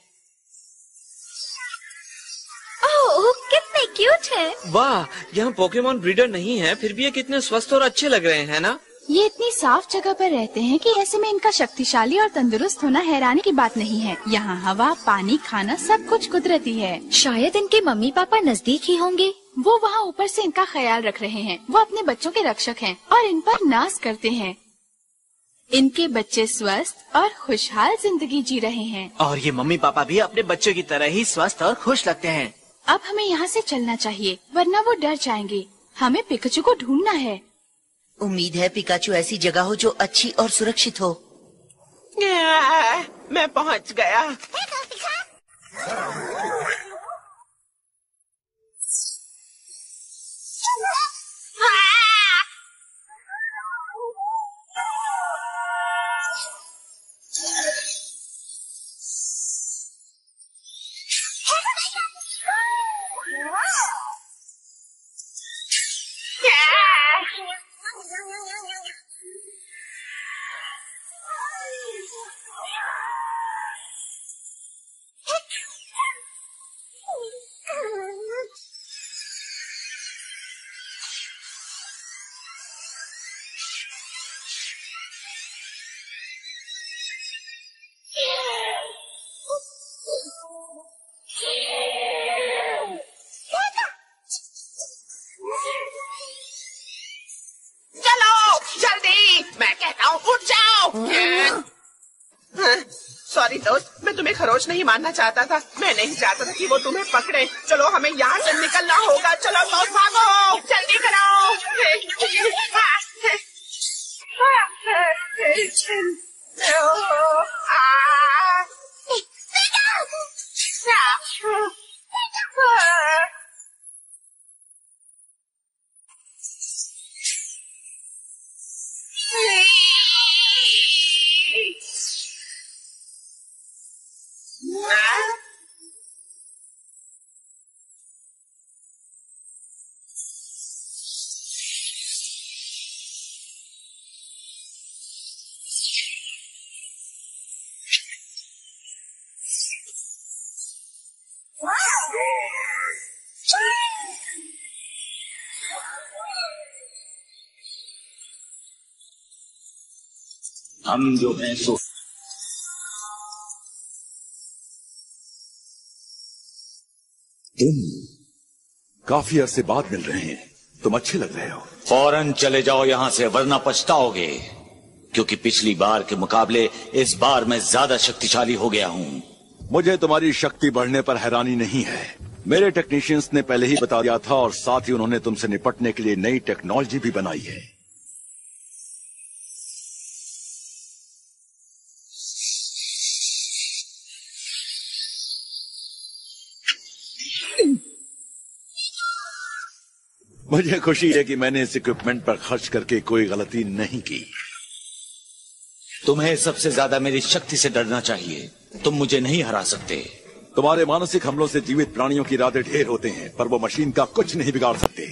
ओह, कितने क्यूट है। वाह, यहाँ पोकेमॉन ब्रीडर नहीं है, फिर भी ये कितने स्वस्थ और अच्छे लग रहे हैं ना। ये इतनी साफ जगह पर रहते हैं कि ऐसे में इनका शक्तिशाली और तंदुरुस्त होना हैरानी की बात नहीं है। यहाँ हवा, पानी, खाना सब कुछ कुदरती है। शायद इनके मम्मी पापा नजदीक ही होंगे। वो वहाँ ऊपर से इनका ख्याल रख रहे हैं। वो अपने बच्चों के रक्षक हैं और इन पर नाज करते हैं। इनके बच्चे स्वस्थ और खुशहाल जिंदगी जी रहे हैं। और ये मम्मी पापा भी अपने बच्चों की तरह ही स्वस्थ और खुश लगते हैं। अब हमें यहाँ से चलना चाहिए, वरना वो डर जाएंगे। हमें पिकाचू को ढूंढना है। उम्मीद है पिकाचू ऐसी जगह हो जो अच्छी और सुरक्षित हो। मैं पहुंच गया। सॉरी दोस्त, मैं तुम्हें खरोच नहीं मारना चाहता था। मैं नहीं चाहता था कि वो तुम्हें पकड़े। चलो हमें यहाँ से निकलना होगा। चलो दोस्त भागो, जल्दी करो। हम जो हैं सो तुम काफी अरसे बाद मिल रहे हैं। तुम अच्छे लग रहे हो। फौरन चले जाओ यहाँ से, वरना पछताओगे। क्योंकि पिछली बार के मुकाबले इस बार मैं ज्यादा शक्तिशाली हो गया हूँ। मुझे तुम्हारी शक्ति बढ़ने पर हैरानी नहीं है। मेरे टेक्नीशियंस ने पहले ही बता दिया था और साथ ही उन्होंने तुमसे निपटने के लिए नई टेक्नोलॉजी भी बनाई है। मुझे खुशी है कि मैंने इस इक्विपमेंट पर खर्च करके कोई गलती नहीं की। तुम्हें सबसे ज्यादा मेरी शक्ति से डरना चाहिए। तुम मुझे नहीं हरा सकते। तुम्हारे मानसिक हमलों से जीवित प्राणियों की इरादे ढेर होते हैं, पर वो मशीन का कुछ नहीं बिगाड़ सकते।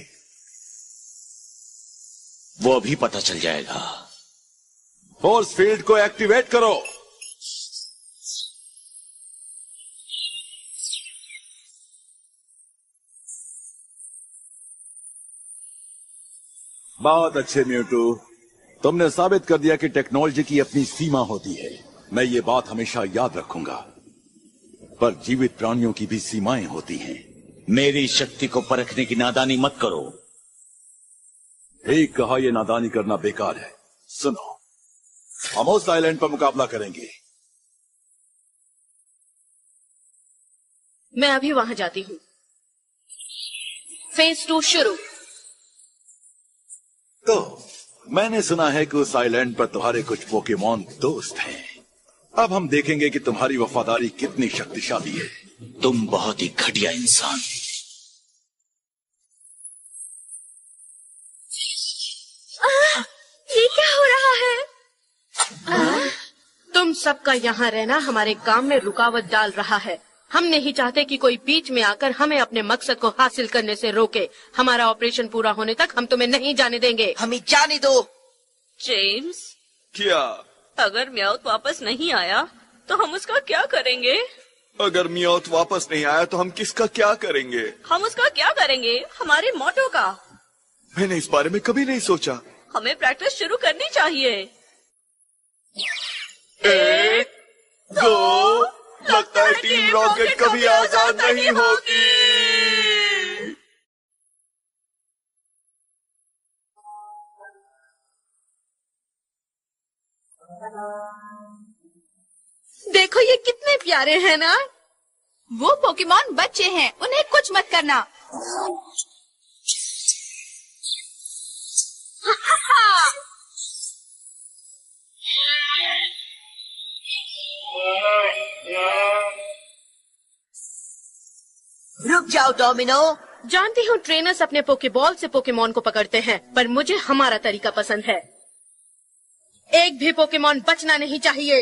वो अभी पता चल जाएगा। फोर्स फील्ड को एक्टिवेट करो। बहुत अच्छे म्यूटू, तुमने साबित कर दिया कि टेक्नोलॉजी की अपनी सीमा होती है। मैं ये बात हमेशा याद रखूंगा। पर जीवित प्राणियों की भी सीमाएं होती हैं। मेरी शक्ति को परखने की नादानी मत करो। ठीक कहा, यह नादानी करना बेकार है। सुनो, हम उस आइलैंड पर मुकाबला करेंगे। मैं अभी वहां जाती हूँ। फेज 2 शुरू। तो मैंने सुना है कि उस आइलैंड पर तुम्हारे कुछ पोकेमॉन दोस्त हैं। अब हम देखेंगे कि तुम्हारी वफादारी कितनी शक्तिशाली है। तुम बहुत ही घटिया इंसान। ये क्या हो रहा है? तुम सबका यहाँ रहना हमारे काम में रुकावट डाल रहा है। हम नहीं चाहते कि कोई बीच में आकर हमें अपने मकसद को हासिल करने से रोके। हमारा ऑपरेशन पूरा होने तक हम तुम्हें नहीं जाने देंगे। हमें जाने दो। जेम्स, क्या? अगर म्याउथ वापस नहीं आया तो हम उसका क्या करेंगे? अगर म्याउथ वापस नहीं आया तो हम किसका क्या करेंगे? हम उसका क्या करेंगे? हमारे मोटो का। मैंने इस बारे में कभी नहीं सोचा। हमें प्रैक्टिस शुरू करनी चाहिए। 1, 2, लगता है टीम रॉकेट कभी आजाद नहीं होगी। देखो ये कितने प्यारे हैं ना। वो पोकेमॉन बच्चे हैं, उन्हें कुछ मत करना। रुक जाओ डोमिनो। जानती हूँ ट्रेनर्स अपने पोकेबॉल से पोकेमॉन को पकड़ते हैं, पर मुझे हमारा तरीका पसंद है। एक भी पोकेमॉन बचना नहीं चाहिए।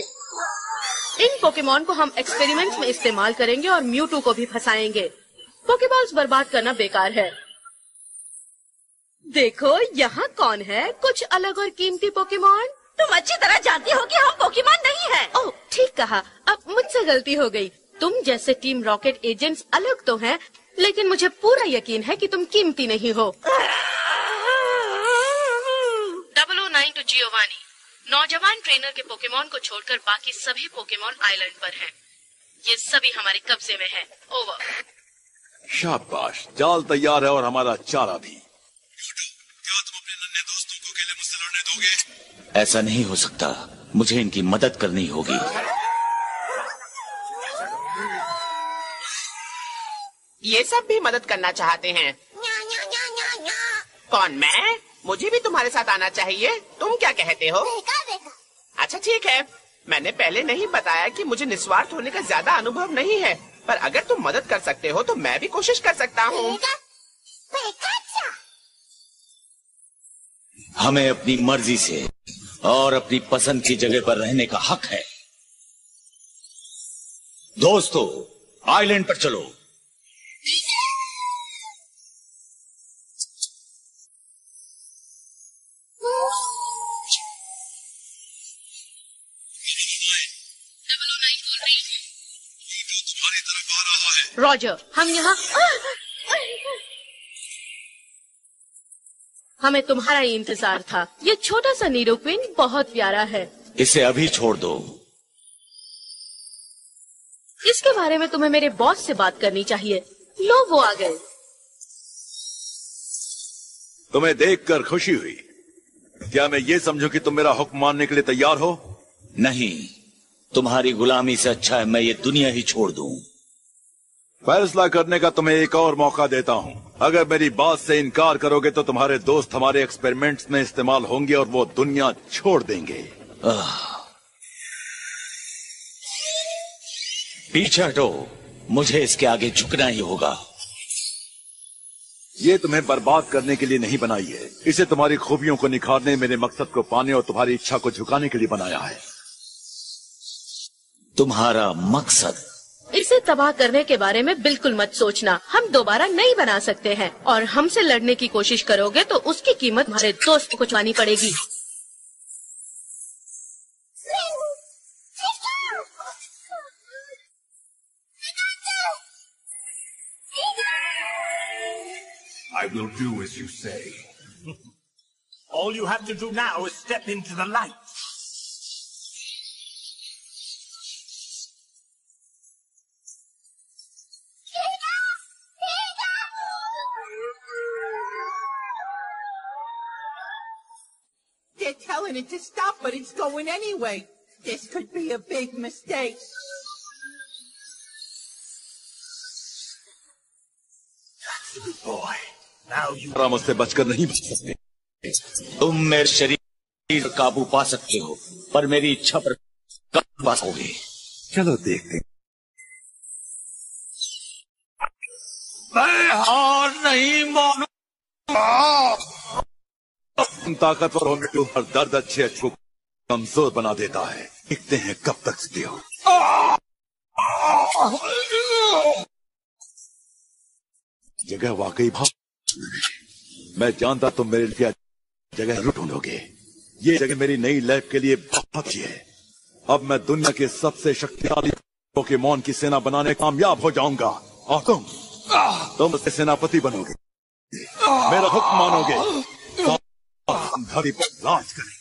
इन पोकेमॉन को हम एक्सपेरिमेंट्स में इस्तेमाल करेंगे और म्यूटू को भी फंसाएंगे। पोकेबॉल्स बर्बाद करना बेकार है। देखो यहाँ कौन है कुछ अलग और कीमती पोकेमॉन। तुम अच्छी तरह जानती हो कि हम पोकेमॉन नहीं हैं। ओह ठीक कहा, अब मुझसे गलती हो गई। तुम जैसे टीम रॉकेट एजेंट्स अलग तो हैं, लेकिन मुझे पूरा यकीन है कि तुम कीमती नहीं हो। 009 टू जियोवानी, नौजवान ट्रेनर के पोकेमॉन को छोड़कर बाकी सभी पोकेमॉन आइलैंड पर हैं। ये सभी हमारे कब्जे में हैं। ओवर। शाबाश, जाल तैयार है और हमारा चारा भी। क्या तुम अपने नन्हे दोस्तों को अकेले मुझसे लड़ने दोगे? ऐसा नहीं हो सकता, मुझे इनकी मदद करनी होगी। ये सब भी मदद करना चाहते हैं। कौन, मैं? मुझे भी तुम्हारे साथ आना चाहिए। तुम क्या कहते हो? अच्छा ठीक है, मैंने पहले नहीं बताया कि मुझे निस्वार्थ होने का ज्यादा अनुभव नहीं है, पर अगर तुम मदद कर सकते हो तो मैं भी कोशिश कर सकता हूँ। हमें अपनी मर्जी से और अपनी पसंद की जगह पर रहने का हक है। दोस्तों, आइलैंड पर चलो। रॉजर, हम यहाँ हमें तुम्हारा ही इंतजार था। ये छोटा सा नीरो क्वीन बहुत प्यारा है। इसे अभी छोड़ दो। इसके बारे में तुम्हें मेरे बॉस से बात करनी चाहिए। लो, वो आ गए। तुम्हें देखकर खुशी हुई। क्या मैं ये समझूं कि तुम मेरा हुक्म मानने के लिए तैयार हो? नहीं, तुम्हारी गुलामी से अच्छा है मैं ये दुनिया ही छोड़ दूं। फैसला करने का तुम्हें एक और मौका देता हूं। अगर मेरी बात से इनकार करोगे तो तुम्हारे दोस्त हमारे एक्सपेरिमेंट्स में इस्तेमाल होंगे और वो दुनिया छोड़ देंगे। पीछे हटो, मुझे इसके आगे झुकना ही होगा। ये तुम्हें बर्बाद करने के लिए नहीं बनाई है। इसे तुम्हारी खूबियों को निखारने, मेरे मकसद को पाने और तुम्हारी इच्छा को झुकाने के लिए बनाया है। तुम्हारा मकसद? इसे तबाह करने के बारे में बिल्कुल मत सोचना। हम दोबारा नहीं बना सकते हैं और हमसे लड़ने की कोशिश करोगे तो उसकी कीमत हमारे दोस्त को चुकानी पड़ेगी। I will do as you say. All you have to do now is step into the light. They're telling it to stop, but it's going anyway. This could be a big mistake. That's a good boy. Now you... मुझसे बचकर नहीं बच सकते। तुम मेरे शरीर पर काबू पा सकते हो, पर मेरी इच्छा पर काबू पा सकोगे। चलो देखते हैं। मैं हार नहीं मानूंगा। तुम ताकतवर हो मिट्टू, और दर्द अच्छे अच्छे को कमजोर बना देता है। देखते हैं कब तक सकते हो। जगह वाकई भाव, मैं जानता तुम मेरे लिए जगह जरूर ढूंढोगे। ये जगह मेरी नई लैब के लिए बहुत अच्छी है। अब मैं दुनिया के सबसे शक्तिशाली पोकेमॉन की सेना बनाने में कामयाब हो जाऊंगा और तुम उसके सेनापति बनोगे, मेरा हुक्म मानोगे, धरती पर राज करें।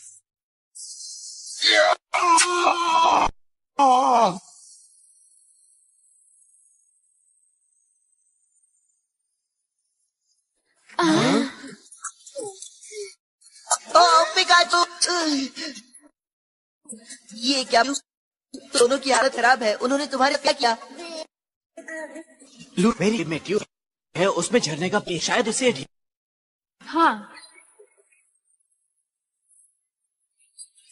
पिकाचू, ये क्या? दोनों की हालत खराब है। उन्होंने तुम्हारे क्या किया? लूट मेरी में ट्यूब है, उसमें झरने का शायद उसे ठीक। हाँ,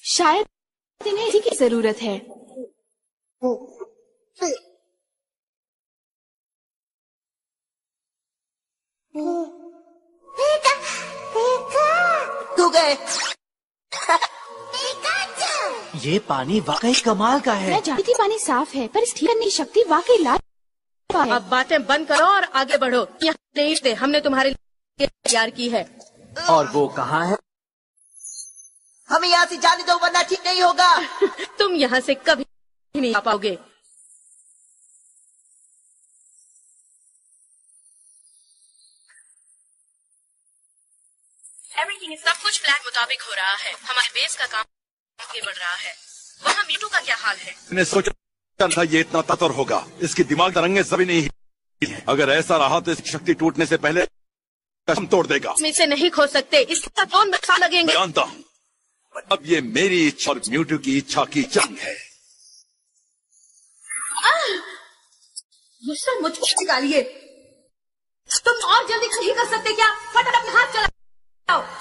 शायद इन्हें इसी की जरूरत है। तू गए। ये पानी वाकई कमाल का है। मैं जानती थी पानी साफ है, पर इस ठीक करने की शक्ति वाकई लाजवाब है। अब बातें बंद करो और आगे बढ़ो। यहाँ नहीं थे, हमने तुम्हारे लिए तैयार की है। और वो कहाँ है? हमें यहाँ से जाने दो वरना ठीक नहीं होगा। तुम यहाँ से कभी नहीं आ पाओगे। सब कुछ प्लान मुताबिक हो रहा है। हमारे बेस का काम आगे बढ़ रहा है। वहाँ मीटू का क्या हाल है? मैंने सोचा था ये इतना ताकतवर होगा। इसकी दिमाग तरंगे सभी नहीं है। अगर ऐसा रहा तो इसकी शक्ति टूटने से पहले कसम तोड़ देगा। हम इसे नहीं खो सकते। इसका कौन बचा लगेंगे? जानता हूँ। अब ये मेरी इच्छा और म्यूटू की इच्छा की जंग है। गुस्सा मुझ पर निकालिए। तुम और जल्दी नहीं कर सकते क्या? फटाफट अपने हाथ चलाओ।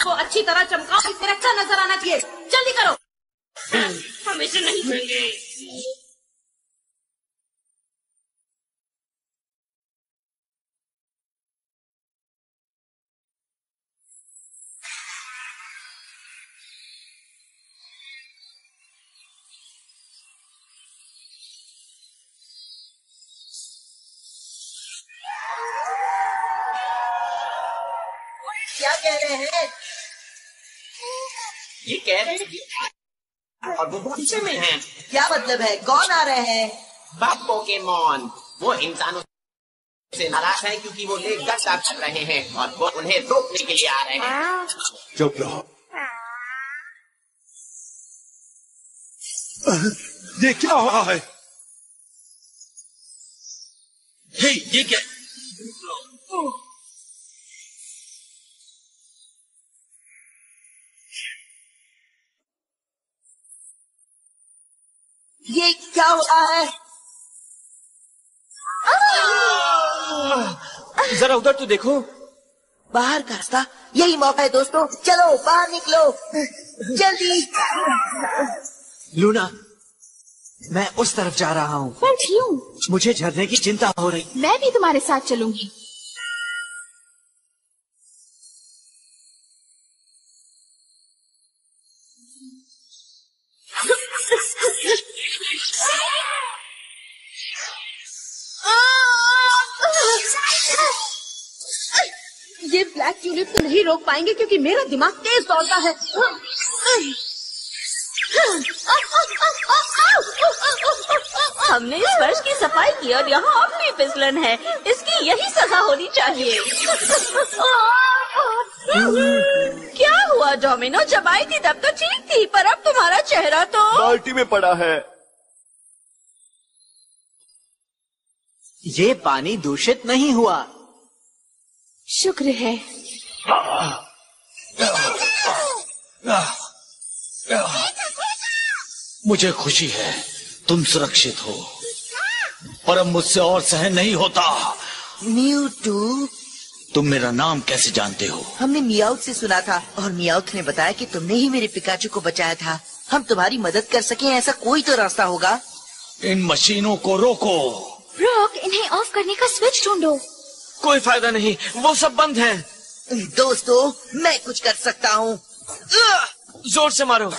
वो अच्छी तरह चमकाओ, इसमें अच्छा नजर आना चाहिए। जल्दी करो। हम इसे नहीं छोड़ेंगे। क्या कह रहे हैं? ये कह रहे हैं और वो पीछे में है। क्या मतलब है? कौन आ रहे हैं? पोकेमॉन। वो इंसानों से नाराज है क्योंकि वो लेक गड्ढा कर रहे हैं और वो उन्हें रोकने के लिए आ रहे हैं। चुप रहो। ये क्या हो रहा है? हे, ये क्या? ये क्या हो रहा है? जरा उधर तो देखो। बाहर का रास्ता, यही मौका है दोस्तों। चलो बाहर निकलो, जल्दी। लूना, मैं उस तरफ जा रहा हूँ। पर क्यों? मुझे झरने की चिंता हो रही। मैं भी तुम्हारे साथ चलूंगी। ये ब्लैक ट्यूलिप तो नहीं रोक पाएंगे क्योंकि मेरा दिमाग तेज दौड़ता है। हमने इस फर्श की सफाई की और यहाँ अब भी फिसलन है। इसकी यही सजा होनी चाहिए। क्या हुआ डोमिनो? जब आई थी तब तो ठीक थी, पर अब तुम्हारा चेहरा तो बाल्टी में पड़ा है। ये पानी दूषित नहीं हुआ। शुक्र है। मुझे खुशी है तुम सुरक्षित हो, पर अब मुझसे और सहन नहीं होता। म्यूटू, तुम मेरा नाम कैसे जानते हो? हमने मियाउथ से सुना था और मियाउथ ने बताया कि तुमने ही मेरे पिकाचू को बचाया था। हम तुम्हारी मदद कर सके ऐसा कोई तो रास्ता होगा। इन मशीनों को रोको। रॉक, इन्हें ऑफ करने का स्विच ढूंढो। कोई फायदा नहीं, वो सब बंद है। दोस्तों, मैं कुछ कर सकता हूँ। जोर से मारो।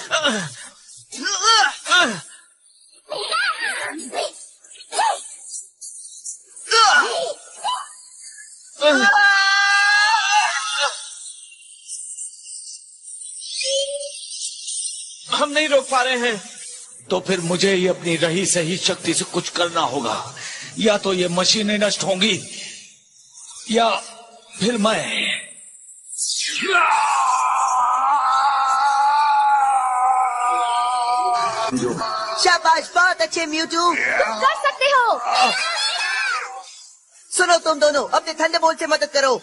हम नहीं रोक पा रहे हैं। तो फिर मुझे ही अपनी रही सही शक्ति से कुछ करना होगा। या तो ये मशीनें नष्ट होंगी या फिर मैं। शाबाश, बहुत अच्छे म्यूटू। तुम कर सकते हो। सुनो तुम दोनों, अपने थंडरबोल्ट से मदद करो।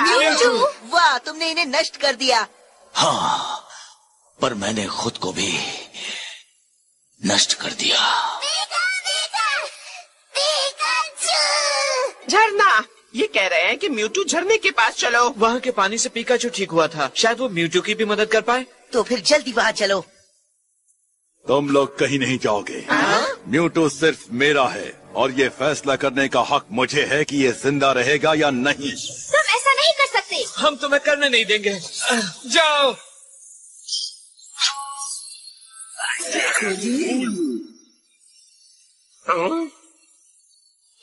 म्यूटू, वाह, तुमने इन्हें नष्ट कर दिया। हाँ, पर मैंने खुद को भी नष्ट कर दिया। झरना, ये कह रहे हैं कि म्यूटू झरने के पास चलो। वहाँ के पानी से पिकाचू ठीक हुआ था, शायद वो म्यूटू की भी मदद कर पाए। तो फिर जल्दी वहाँ चलो। तुम लोग कहीं नहीं जाओगे। म्यूटू सिर्फ मेरा है और ये फैसला करने का हक मुझे है कि ये जिंदा रहेगा या नहीं। तुम ऐसा नहीं कर सकते। हम तुम्हें करने नहीं देंगे। जाओ।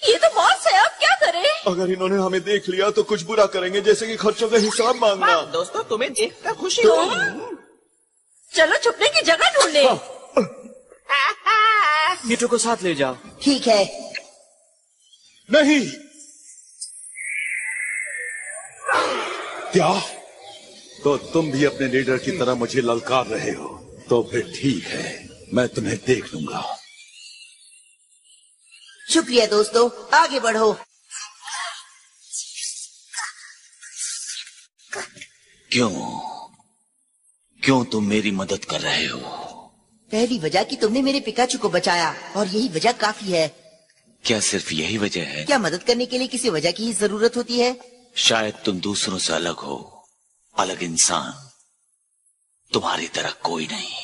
ये तो बॉस है, अब क्या करें? अगर इन्होंने हमें देख लिया तो कुछ बुरा करेंगे, जैसे कि खर्चों का हिसाब मांगना। दोस्तों, तुम्हें देखकर खुशी हुई। चलो छुपने की जगह ढूंढे। म्यूटू को साथ ले जाओ। ठीक है। नहीं। क्या? तो तुम भी अपने लीडर की तरह मुझे ललकार रहे हो? तो फिर ठीक है, मैं तुम्हें देख लूंगा। शुक्रिया दोस्तों, आगे बढ़ो। क्यों तुम मेरी मदद कर रहे हो? पहली वजह कि तुमने मेरे पिकाचू को बचाया, और यही वजह काफी है। क्या सिर्फ यही वजह है? क्या मदद करने के लिए किसी वजह की ही जरूरत होती है? शायद तुम दूसरों से अलग हो, अलग इंसान। तुम्हारी तरह कोई नहीं।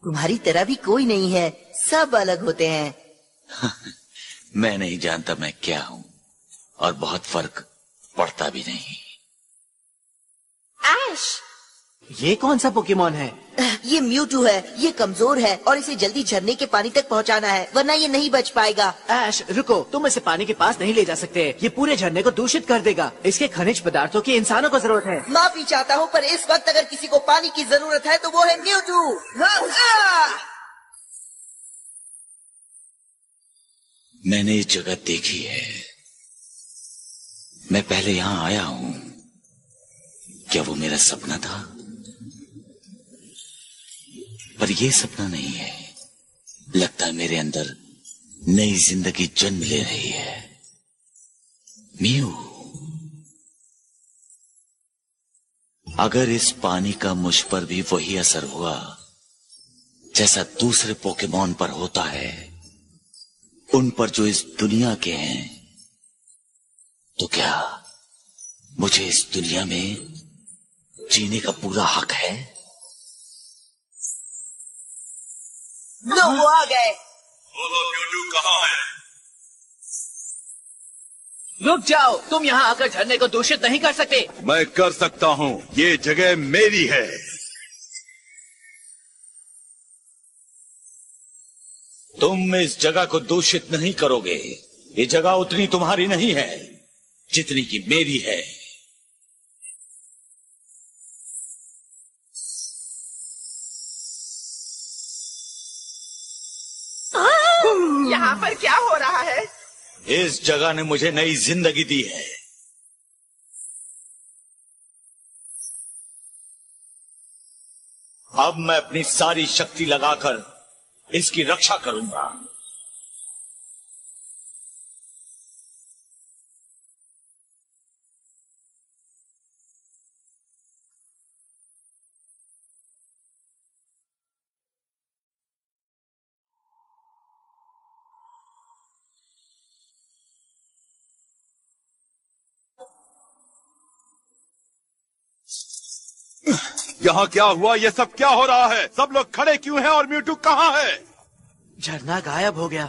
तुम्हारी तरह भी कोई नहीं है, सब अलग होते हैं। मैं नहीं जानता मैं क्या हूँ, और बहुत फर्क पड़ता भी नहीं। ऐश, ये कौन सा पोकेमॉन है? ये म्यूटू है। ये कमजोर है और इसे जल्दी झरने के पानी तक पहुंचाना है, वरना ये नहीं बच पाएगा। ऐश रुको, तुम इसे पानी के पास नहीं ले जा सकते। ये पूरे झरने को दूषित कर देगा। इसके खनिज पदार्थों की इंसानों को जरूरत है। माफी चाहता हूँ, पर इस वक्त अगर किसी को पानी की जरूरत है तो वो है म्यूटू। मैंने ये जगह देखी है। मैं पहले यहाँ आया हूँ। क्या वो मेरा सपना था? पर ये सपना नहीं है। लगता है मेरे अंदर नई जिंदगी जन्म ले रही है। म्यू, अगर इस पानी का मुझ पर भी वही असर हुआ जैसा दूसरे पोकेमॉन पर होता है, उन पर जो इस दुनिया के हैं, तो क्या मुझे इस दुनिया में जीने का पूरा हक है? लो, वो आ गए। म्यूटू कहाँ है? रुक जाओ, तुम यहाँ आकर झरने को दूषित नहीं कर सकते। मैं कर सकता हूँ, ये जगह मेरी है। तुम इस जगह को दूषित नहीं करोगे। ये जगह उतनी तुम्हारी नहीं है जितनी कि मेरी है। यहाँ पर क्या हो रहा है? इस जगह ने मुझे नई जिंदगी दी है। अब मैं अपनी सारी शक्ति लगाकर इसकी रक्षा करूंगा। यहाँ क्या हुआ? ये सब क्या हो रहा है? सब लोग खड़े क्यों हैं और म्यूटू कहाँ है? झरना गायब हो गया।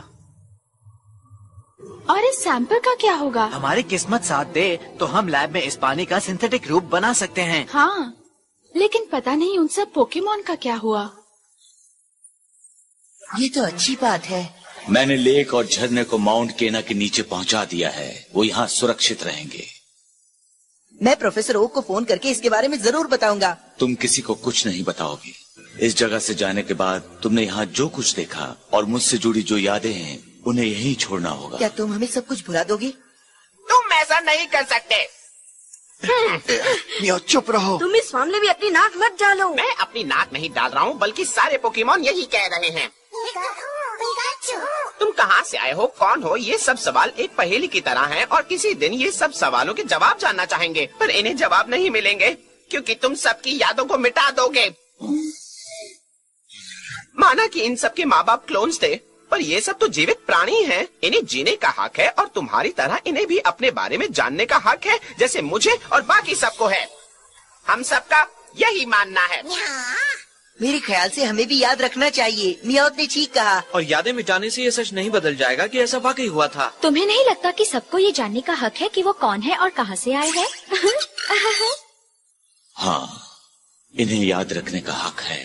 और इस सैंपल का क्या होगा? हमारी किस्मत साथ दे तो हम लैब में इस पानी का सिंथेटिक रूप बना सकते हैं। हाँ, लेकिन पता नहीं उन सब पोकेमॉन का क्या हुआ। ये तो अच्छी बात है। मैंने लेक और झरने को माउंट केना के नीचे पहुंचा दिया है। वो यहाँ सुरक्षित रहेंगे। मैं प्रोफेसर ओक को फोन करके इसके बारे में जरूर बताऊंगा। तुम किसी को कुछ नहीं बताओगे। इस जगह से जाने के बाद तुमने यहाँ जो कुछ देखा और मुझसे जुड़ी जो यादें हैं, उन्हें यहीं छोड़ना होगा। क्या तुम हमें सब कुछ भुला दोगे? तुम ऐसा नहीं कर सकते। चुप रहो। तुम इस मामले में अपनी नाक मत डालो। मैं अपनी नाक नहीं डाल रहा हूँ, बल्कि सारे पोकेमॉन यही कह रहे हैं। तुम कहाँ से आए हो, कौन हो, ये सब सवाल एक पहेली की तरह हैं और किसी दिन ये सब सवालों के जवाब जानना चाहेंगे, पर इन्हें जवाब नहीं मिलेंगे क्योंकि तुम सबकी यादों को मिटा दोगे। माना कि इन सब के माँ बाप क्लोन्स थे, पर ये सब तो जीवित प्राणी हैं। इन्हें जीने का हक है और तुम्हारी तरह इन्हें भी अपने बारे में जानने का हक है, जैसे मुझे और बाकी सबको है। हम सबका यही मानना है। मेरे ख्याल से हमें भी याद रखना चाहिए। मियाओत ने ठीक कहा। और यादें मिटाने से ये सच नहीं बदल जाएगा कि ऐसा वाकई हुआ था। तुम्हें नहीं लगता कि सबको ये जानने का हक है कि वो कौन है और कहाँ से आए हैं? हाँ, इन्हें याद रखने का हक है।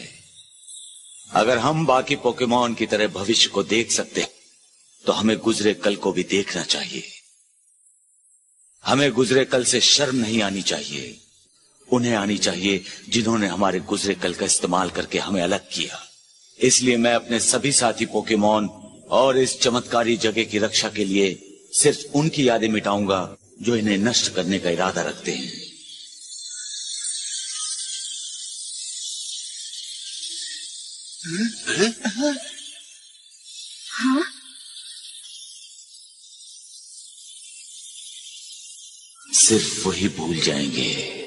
अगर हम बाकी पोकेमॉन की तरह भविष्य को देख सकते तो हमें गुजरे कल को भी देखना चाहिए। हमें गुजरे कल से शर्म नहीं आनी चाहिए। उन्हें आनी चाहिए जिन्होंने हमारे गुजरे कल का इस्तेमाल करके हमें अलग किया। इसलिए मैं अपने सभी साथी पोकेमॉन और इस चमत्कारी जगह की रक्षा के लिए सिर्फ उनकी यादें मिटाऊंगा जो इन्हें नष्ट करने का इरादा रखते हैं। हाँ? सिर्फ वही भूल जाएंगे।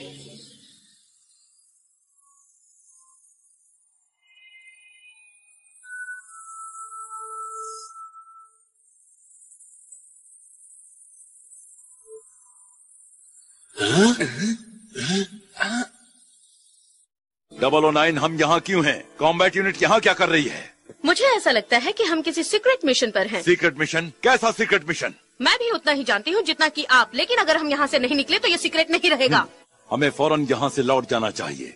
डबल 09, हम यहाँ क्यों हैं? कॉम्बैट यूनिट यहाँ क्या कर रही है? मुझे ऐसा लगता है कि हम किसी सीक्रेट मिशन पर हैं। Secret mission? कैसा सीक्रेट मिशन? मैं भी उतना ही जानती हूँ जितना कि आप, लेकिन अगर हम यहाँ से नहीं निकले तो ये सीक्रेट नहीं रहेगा। हमें फौरन यहाँ से लौट जाना चाहिए।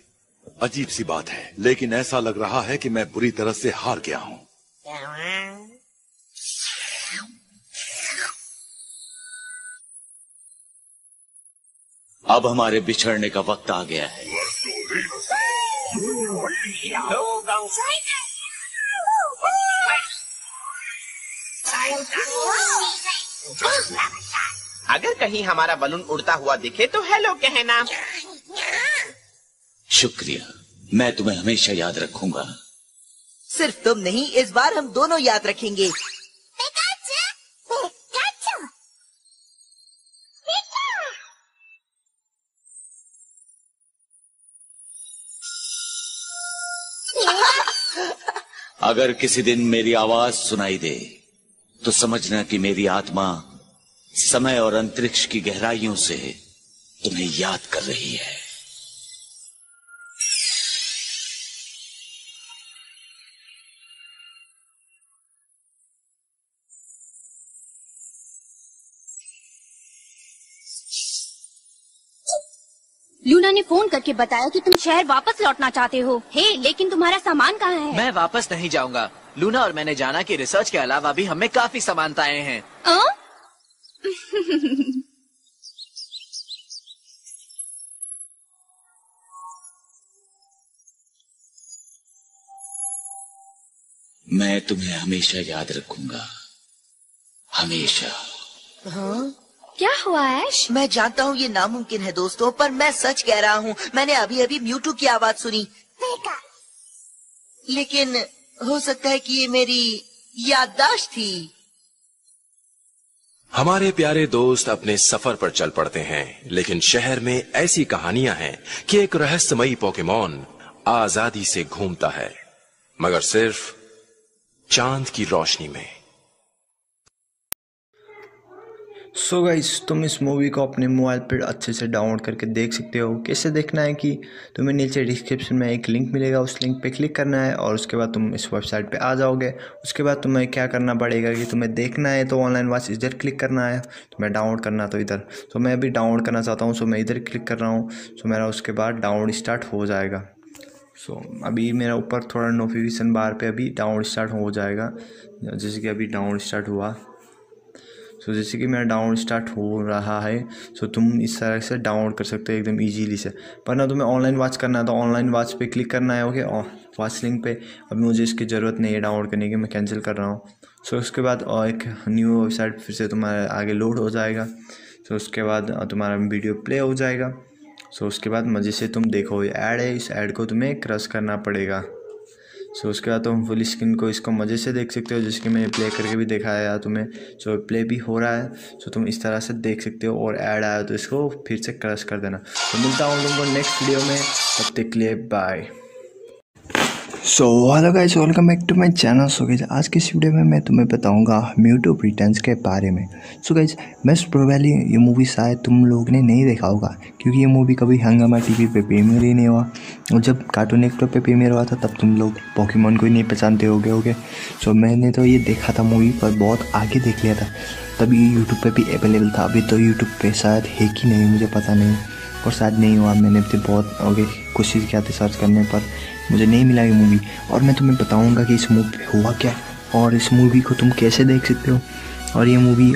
अजीब सी बात है, लेकिन ऐसा लग रहा है कि मैं बुरी तरह से हार गया हूँ। अब हमारे बिछड़ने का वक्त आ गया है। अगर कहीं हमारा बलून उड़ता हुआ दिखे तो हेलो कहना। शुक्रिया, मैं तुम्हें हमेशा याद रखूंगा। सिर्फ तुम नहीं, इस बार हम दोनों याद रखेंगे। अगर किसी दिन मेरी आवाज सुनाई दे तो समझना कि मेरी आत्मा समय और अंतरिक्ष की गहराइयों से तुम्हें याद कर रही है। लूना ने फोन करके बताया कि तुम शहर वापस लौटना चाहते हो। हे, लेकिन तुम्हारा सामान कहाँ है? मैं वापस नहीं जाऊंगा। लूना और मैंने जाना कि रिसर्च के अलावा भी हमें काफी समानताएं हैं। मैं तुम्हें हमेशा याद रखूंगा, हमेशा। हाँ? क्या हुआ ऐश? मैं जानता हूँ ये नामुमकिन है दोस्तों, पर मैं सच कह रहा हूँ। मैंने अभी अभी म्यूटू की आवाज सुनी, लेकिन हो सकता है कि ये मेरी याददाश्त थी। हमारे प्यारे दोस्त अपने सफर पर चल पड़ते हैं, लेकिन शहर में ऐसी कहानियां हैं कि एक रहस्यमयी पोकेमॉन आजादी से घूमता है, मगर सिर्फ चांद की रोशनी में। सो गाइस, तुम इस मूवी को अपने मोबाइल पर अच्छे से डाउनलोड करके देख सकते हो। कैसे देखना है कि तुम्हें नीचे डिस्क्रिप्शन में एक लिंक मिलेगा, उस लिंक पे क्लिक करना है और उसके बाद तुम इस वेबसाइट पे आ जाओगे। उसके बाद तुम्हें क्या करना पड़ेगा कि तुम्हें देखना है तो ऑनलाइन वॉच इधर क्लिक करना है, तुम्हें डाउनलोड करना तो इधर। तो मैं अभी डाउनलोड करना चाहता हूँ, सो मैं इधर क्लिक कर रहा हूँ। सो मेरा उसके बाद डाउनलोड स्टार्ट हो जाएगा। सो अभी मेरा ऊपर थोड़ा नोटिफिकेशन बार पे अभी डाउनलोड स्टार्ट हो जाएगा, जैसे कि अभी डाउनलोड स्टार्ट हुआ। सो जैसे कि मेरा डाउनलोड स्टार्ट हो रहा है, सो तुम इस तरह से डाउनलोड कर सकते हो एकदम इजीली से। पर ना तुम्हें ऑनलाइन वॉच करना है तो ऑनलाइन वॉच पे क्लिक करना है। ओके, वॉच लिंक पे अभी मुझे इसकी ज़रूरत नहीं है डाउनलोड करने की, मैं कैंसिल कर रहा हूँ। सो उसके बाद एक न्यू वेबसाइट फिर से तुम्हारे आगे लोड हो जाएगा। सो उसके बाद तुम्हारा वीडियो प्ले हो जाएगा। सो उसके बाद मज़े से तुम देखो, ये ऐड है, इस ऐड को तुम्हें क्रश करना पड़ेगा। सो उसके बाद तुम फुल स्क्रीन को इसको मज़े से देख सकते हो, जिसके मैंने प्ले करके भी दिखाया तुम्हें। सो प्ले भी हो रहा है, सो तुम इस तरह से देख सकते हो। और ऐड आया तो इसको फिर से क्रश कर देना। तो मिलता हूँ तुमको नेक्स्ट वीडियो में, तब तक के लिए bye. So hello guys, welcome back to my channel. So guys, आज की इस वीडियो में मैं तुम्हें बताऊंगा म्यूटू रिटर्न्स के बारे में। सो गाइस, मोस्ट प्रोबेबली ये मूवी शायद तुम लोग ने नहीं देखा होगा, क्योंकि ये मूवी कभी हंगामा टीवी पे प्रीमियर ही नहीं हुआ। और जब कार्टून नेटवर्क पे प्रीमियर हुआ था तब तुम लोग पोकेमॉन को ही नहीं पहचानते होगे। सो मैंने तो ये देखा था मूवी, पर बहुत आगे देख लिया था, तभी यूट्यूब पर भी अवेलेबल था। अभी तो यूट्यूब पर शायद है कि नहीं मुझे पता नहीं, और शायद नहीं हुआ। मैंने भी बहुत कोशिश किया था सर्च करने पर, मुझे नहीं मिला ये मूवी। और मैं तुम्हें बताऊंगा कि इस मूवी हुआ क्या और इस मूवी को तुम कैसे देख सकते हो, और ये मूवी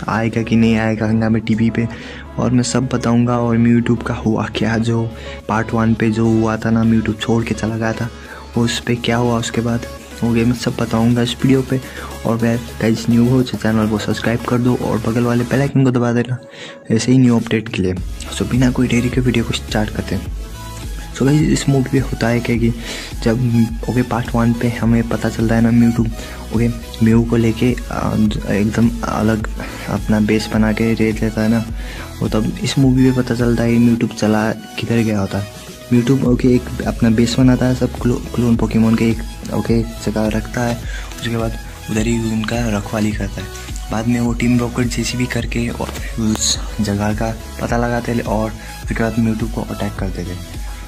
आएगा कि नहीं आएगा हंगामा टीवी पे, और मैं सब बताऊंगा। और यूट्यूब का हुआ क्या, जो पार्ट 1 पे जो हुआ था ना, यूट्यूब छोड़ के चला गया था, उस पर क्या हुआ उसके बाद मैं सब बताऊंगा इस वीडियो पे। और वह गाइस न्यू हो तो चैनल को सब्सक्राइब कर दो और बगल वाले बेल आइकन को दबा देना, ऐसे ही न्यू अपडेट के लिए। सो बिना कोई देरी के वीडियो को स्टार्ट करते हैं। सो गाइस, इस मूवी पे होता है क्या कि जब पार्ट 1 पे हमें पता चलता है ना म्यूटू म्यू को लेके एकदम अलग अपना बेस बना के रेत लेता है ना, और तब इस मूवी में पता चलता है म्यूटू चला किधर गया होता है। म्यूटू एक अपना बेस बनाता है, सब क्लोन पोकेमॉन के एक जगह रखता है, उसके बाद उधर ही उनका रखवाली करता है। बाद में वो टीम रॉकेट जैसी भी करके और उस जगह का पता लगाते थे और उसके बाद म्यूटू को अटैक करते थे।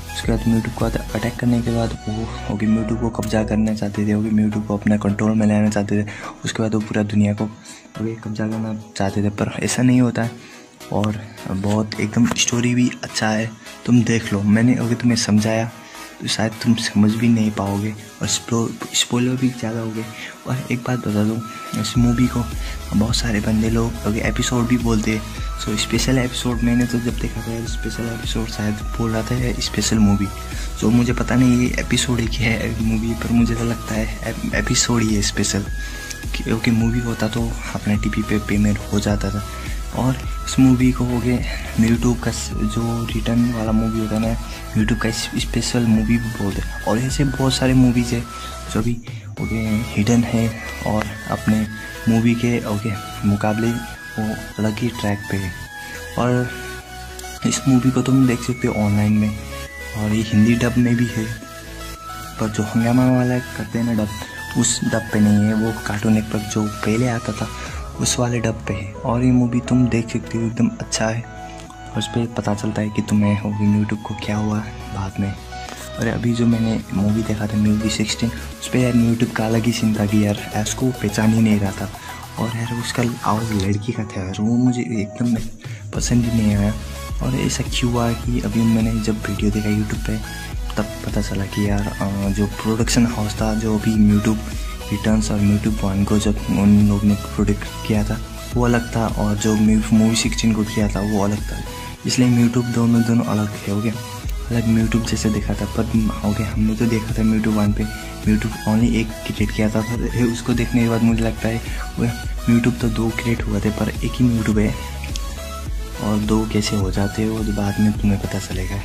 उसके बाद म्यूटू को अटैक करने के बाद वो म्यूटू को कब्जा करना चाहते थे, म्यूटू को अपना कंट्रोल में लेना चाहते थे। उसके बाद वो पूरा दुनिया को कब्जा करना चाहते थे, पर ऐसा नहीं होता है। और बहुत एकदम स्टोरी भी अच्छा है। तुम देख लो, मैंने अगर तुम्हें समझाया तो शायद तुम समझ भी नहीं पाओगे और स्पॉइलर भी ज़्यादा हो गए। और एक बात बता दूँ, इस मूवी को बहुत सारे बंदे लोग अगर एपिसोड भी बोलते हैं। सो स्पेशल एपिसोड मैंने तो जब देखा था स्पेशल एपिसोड शायद बोल रहा था स्पेशल मूवी। सो मुझे पता नहीं ये एपिसोड ही है मूवी, पर मुझे तो लगता है एपिसोड ही है स्पेशल, क्योंकि मूवी होता तो अपने टीवी पे पेमेंट हो जाता था। और इस मूवी को हो गए यूट्यूब का जो रिटर्न वाला मूवी होता है ना, यूट्यूब का स्पेशल मूवी भी बोलते हैं। और ऐसे बहुत सारे मूवीज़ है जो भी हो गए हिडन है और अपने मूवी के ओके मुकाबले वो अलग ही ट्रैक पे है। और इस मूवी को तुम देख सकते हो ऑनलाइन में, और ये हिंदी डब में भी है, पर जो हंगामा वाला करते हैं ना डब, उस डब पे नहीं है, वो कार्टून नेटवर्क जो पहले आता था उस वाले डब पे है। और ये मूवी तुम देख सकते हो, एकदम अच्छा है। और उस पर पता चलता है कि तुम्हें होगी यूट्यूब को क्या हुआ बाद में। और अभी जो मैंने मूवी देखा था मूवी 16, उस पर यार यूट्यूब का अलग ही सीन था कि यार उसको पहचान ही नहीं रहा था। और यार उसका आवाज़ लड़की का था यार, वो मुझे एकदम पसंद ही नहीं आया। और ऐसा क्यों हुआ कि अभी मैंने जब वीडियो देखा यूट्यूब पे तब पता चला कि यार जो प्रोडक्शन हाउस था, जो अभी यूट्यूब रिटर्न्स और यूट्यूब 1 को जब उन लोग ने प्रोडक्ट किया था वो अलग था, और जो मूवी 16 को किया था वो अलग था। इसलिए यूट्यूब दोनों अलग है, हो गया अलग यूट्यूब जैसे देखा था। पर हो गया हमने तो देखा था यूट्यूब 1 पे यूट्यूब ओनली एक क्रिएट किया था, उसको देखने के बाद मुझे लगता है यूट्यूब तो 2 क्रिएट हुए थे, पर एक ही यूट्यूब है। और 2 कैसे हो जाते हैं वो बाद में तुम्हें पता चलेगा।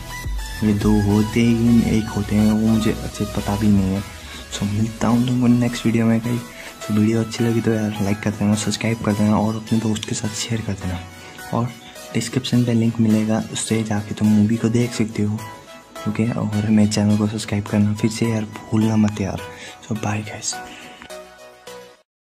ये 2 होते ही एक होते हैं, वो मुझे अच्छे पता भी नहीं है। सो मिलता हूँ तुमको नेक्स्ट वीडियो में कहीं। तो वीडियो अच्छी लगी तो यार लाइक कर देना, सब्सक्राइब कर देना और अपने दोस्त के साथ शेयर कर देना। और डिस्क्रिप्शन पे लिंक मिलेगा, उससे जाके तुम मूवी को देख सकते हो, ओके। और मेरे चैनल को सब्सक्राइब करना फिर से यार भूलना मत यार। सो बाय गाइस।